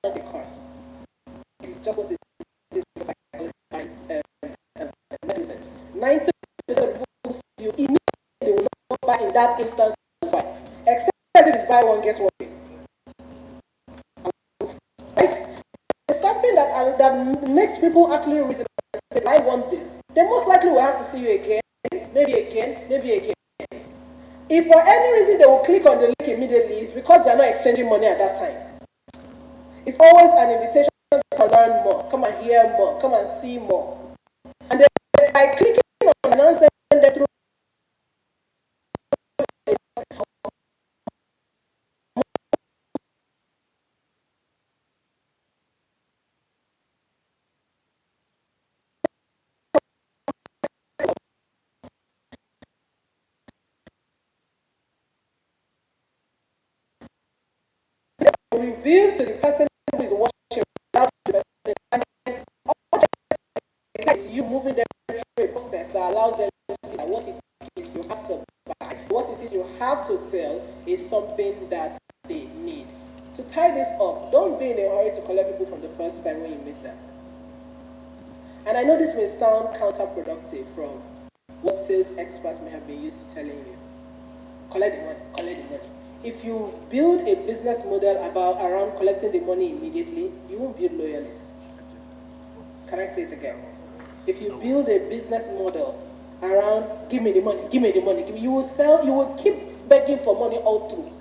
not a curse. It's just what it is. By mechanisms. 90% of people you immediately will not buy in that instance. Why? Except if it's buy one get one. Right? It's something that makes people actually reason and say, I want this. They most likely will have to see you again, maybe again. If for any reason they will click on the link immediately, it's because they are not exchanging money at that time. It's always an invitation to learn more, come and hear more, come and see more. And then by clicking on an answer, them through reveal to the person who is watching without the person, and then it's you moving them through a process that allows them to see that what it is you have to buy, what it is you have to sell is something that they need. To tie this up, don't be in a hurry to collect people from the first time when you meet them. And I know this may sound counterproductive from what sales experts may have been used to telling you. Collect the money, collect the money. If you build a business model around collecting the money immediately, you won't build loyalists. Can I say it again? If you build a business model around give me the money, give me the money, you will keep begging for money all through.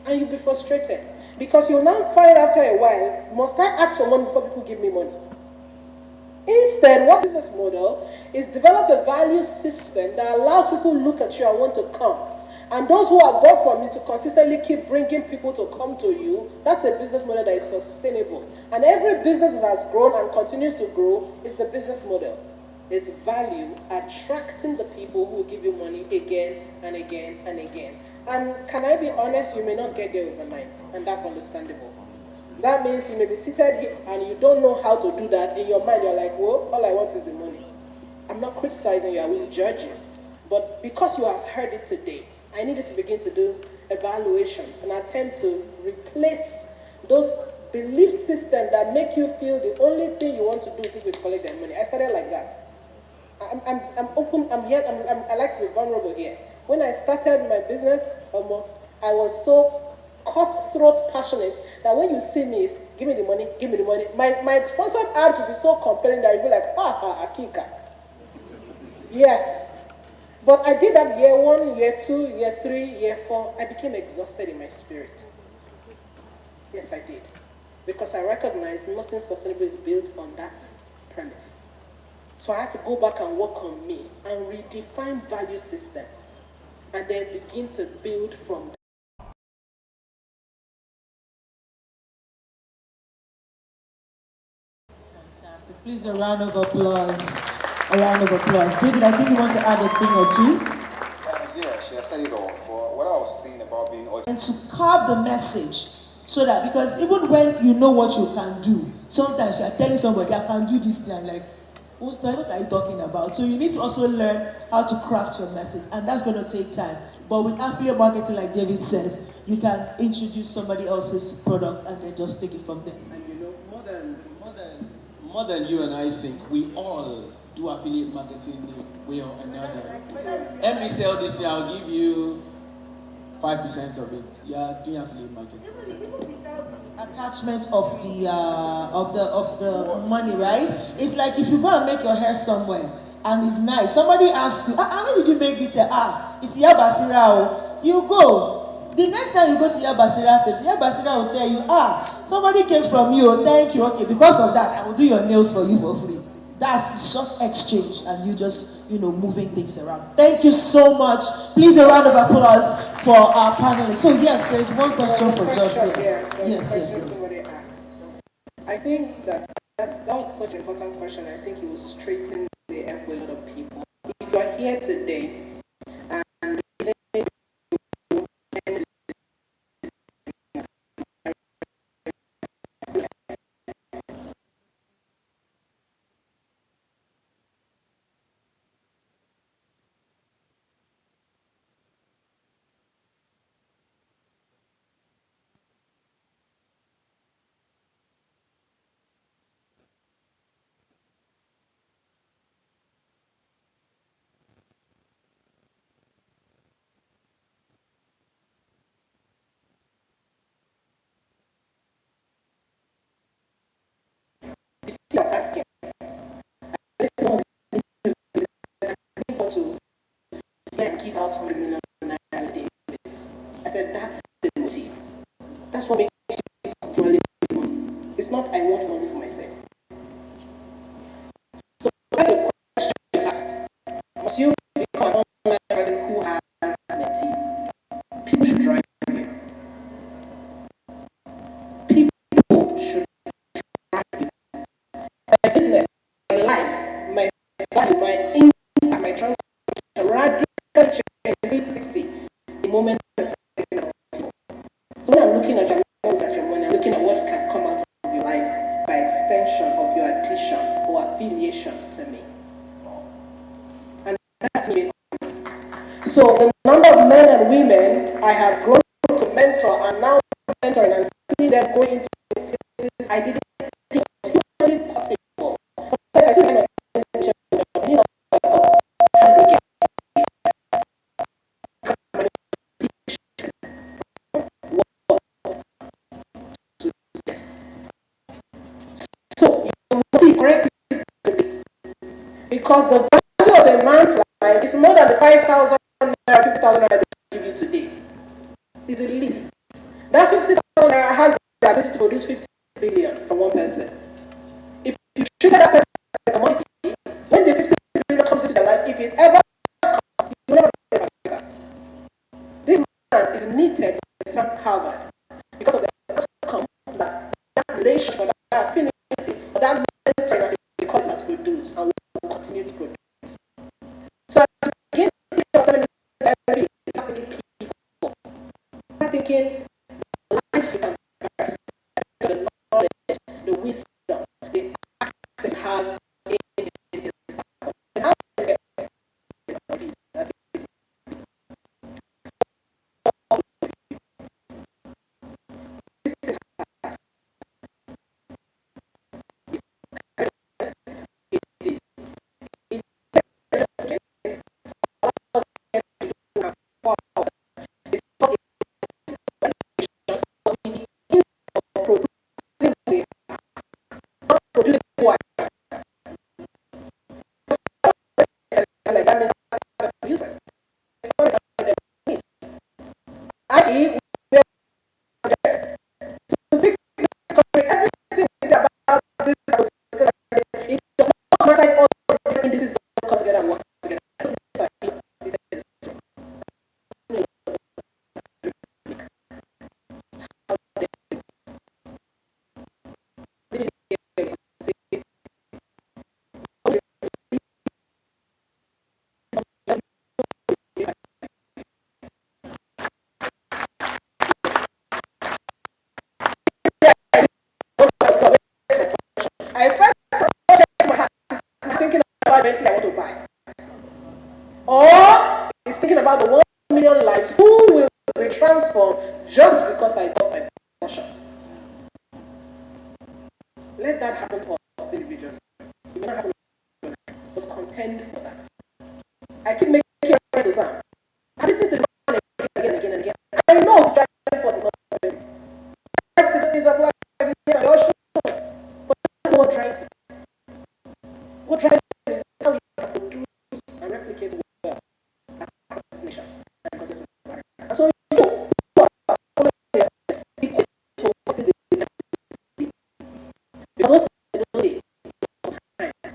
And you'll be frustrated. Because you'll now find after a while, must I ask for money before people give me money? Instead, what business model is develop a value system that allows people to look at you and want to come. And those who are bought from you to consistently keep bringing people to come to you, that's a business model that is sustainable. And every business that has grown and continues to grow is the business model. It's value attracting the people who will give you money again and again and again. And can I be honest, you may not get there overnight, and that's understandable. That means you may be seated here and you don't know how to do that. In your mind, you're like, well, all I want is the money. I'm not criticizing you, I won't judge you. But because you have heard it today, I needed to begin to do evaluations and attempt to replace those belief systems that make you feel the only thing you want to do is collect their money. I started like that. I'm open, I like to be vulnerable here. When I started my business, I was so cutthroat passionate that when you see me, it's give me the money, give me the money. My sponsored ads would be so compelling that you'd be like, Akika. Yeah. But I did that year 1, year 2, year 3, year 4. I became exhausted in my spirit. Yes, I did. Because I recognized nothing sustainable is built on that premise. So I had to go back and work on me and redefine value system and then begin to build from that. Fantastic. Please, a round of applause. A round of applause. David, I think you want to add a thing or two. Yeah, she has said it all. But what I was saying about being And to carve the message so that, because even when you know what you can do, sometimes you are telling somebody, I can do this thing, like, what are you talking about? So you need to also learn how to craft your message, and that's going to take time. But with affiliate marketing, like David says, you can introduce somebody else's products and then just take it from there. And you know, more than you and I think, we all do affiliate marketing the way or another. Let me sell this year, I'll give you 5% of it. Yeah, doing affiliate marketing. Attachment of the money, right? It's like if you go and make your hair somewhere and it's nice, somebody asks you, how did you make this hair? It's Yabasira. You go. The next time you go to Yabasira place, Yabasira will tell you, somebody came from you, thank you, okay, because of that, I will do your nails for you for free. That's just exchange, and you just, moving things around. Thank you so much. Please, a round of applause for our panelists. So yes, there is one question for Justin. Yes. I think that was such an important question. I think it will straighten the F with a lot of people. If you are here today and to give out 100 million naira on a daily basis. I said, that's the motive. That's what makes you continually make money. It's not I want money for myself. So that's a question you ask. Must you become an online person who has mentees? People should drive you. People should drive you. My business, my life, my value, my impact, my transformation, radical change 360 the moment I start thinking about people. So when I'm looking at your money, I'm looking at what can come out of your life by extension of your addition or affiliation to me. And that's me. So the number of men and women I have grown to mentor and now mentoring and seeing them going into places I didn't think was humanly possible. Sometimes I see my organization, you know, so you must be correct because the value of a man's life is more than the 5,000 naira, 50,000 naira they give you today. It's the least. That 50,000 naira has the ability to produce 50 billion from one person. If you treat that person as a commodity, when the 50 billion comes into their life, if it ever comes, you will never be able to get that. This man is needed to St. Harvard because of the outcome that relation or that affinity or that mentoring as because it has produced and will continue to produce. So as you begin to think of start thinking people, start thinking the lives you can impact, the knowledge, the wisdom, the access you have in this platform. And how do you get these? This is producing what? Like that means useless. I to fix this country, everything is about this. It does not matter if all the indices don't come together and work together. I first check my heart, is thinking about the Bentley I want to buy. Or is thinking about the 1 million lives who will be transformed just because I got my portion. Let that happen to us individually. It may not happen to us, but contend for that. I keep making reference to Sam. I listen to the man again and again and again. I know driving forth is not happening. Accidents of life, yes, I also know. But that's what drives me. What drives me is how you can produce and replicate wealth across this nation and content of America. And so you are following this equal to what is the necessity. Because also they don't say sometimes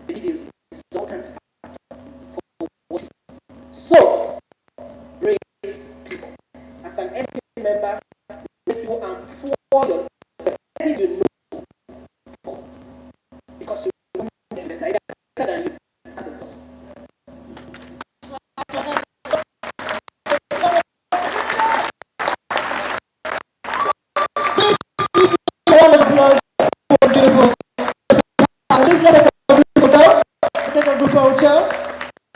they need a resultant factor for what. So raise people. As an MP member, raise people and pour yourself. Everything you know because you want to better than you as a person. Round of applause. Was beautiful. Please let's take a group photo. Let's take a group photo.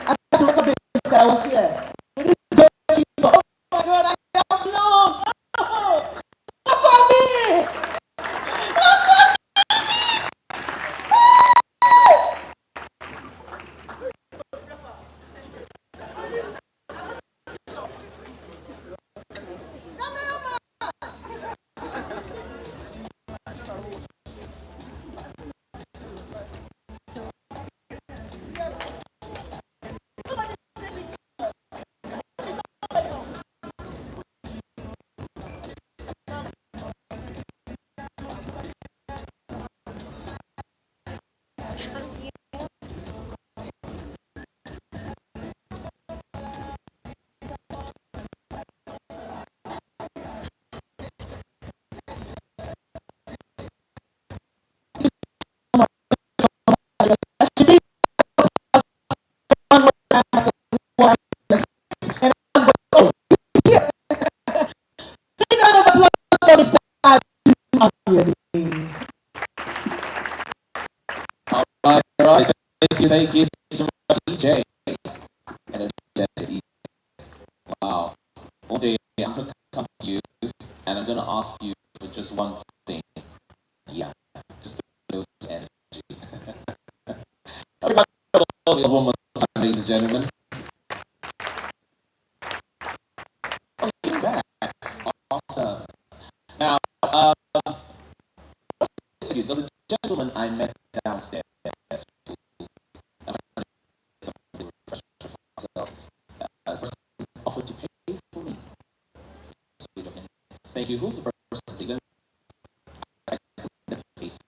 I got to look up this that I was here. This is great people. Oh my God, I don't know. Oh, not for me. Not for me. thank you so much, EJ. And EJ. Wow. One day I'm going to come to you and I'm going to ask you for just one thing. Yeah, just those energy. Everybody, one more time, ladies and gentlemen. Oh, you're back. Awesome. Now, there's a gentleman I met downstairs. Offered to pay for me. Thank you. Who's the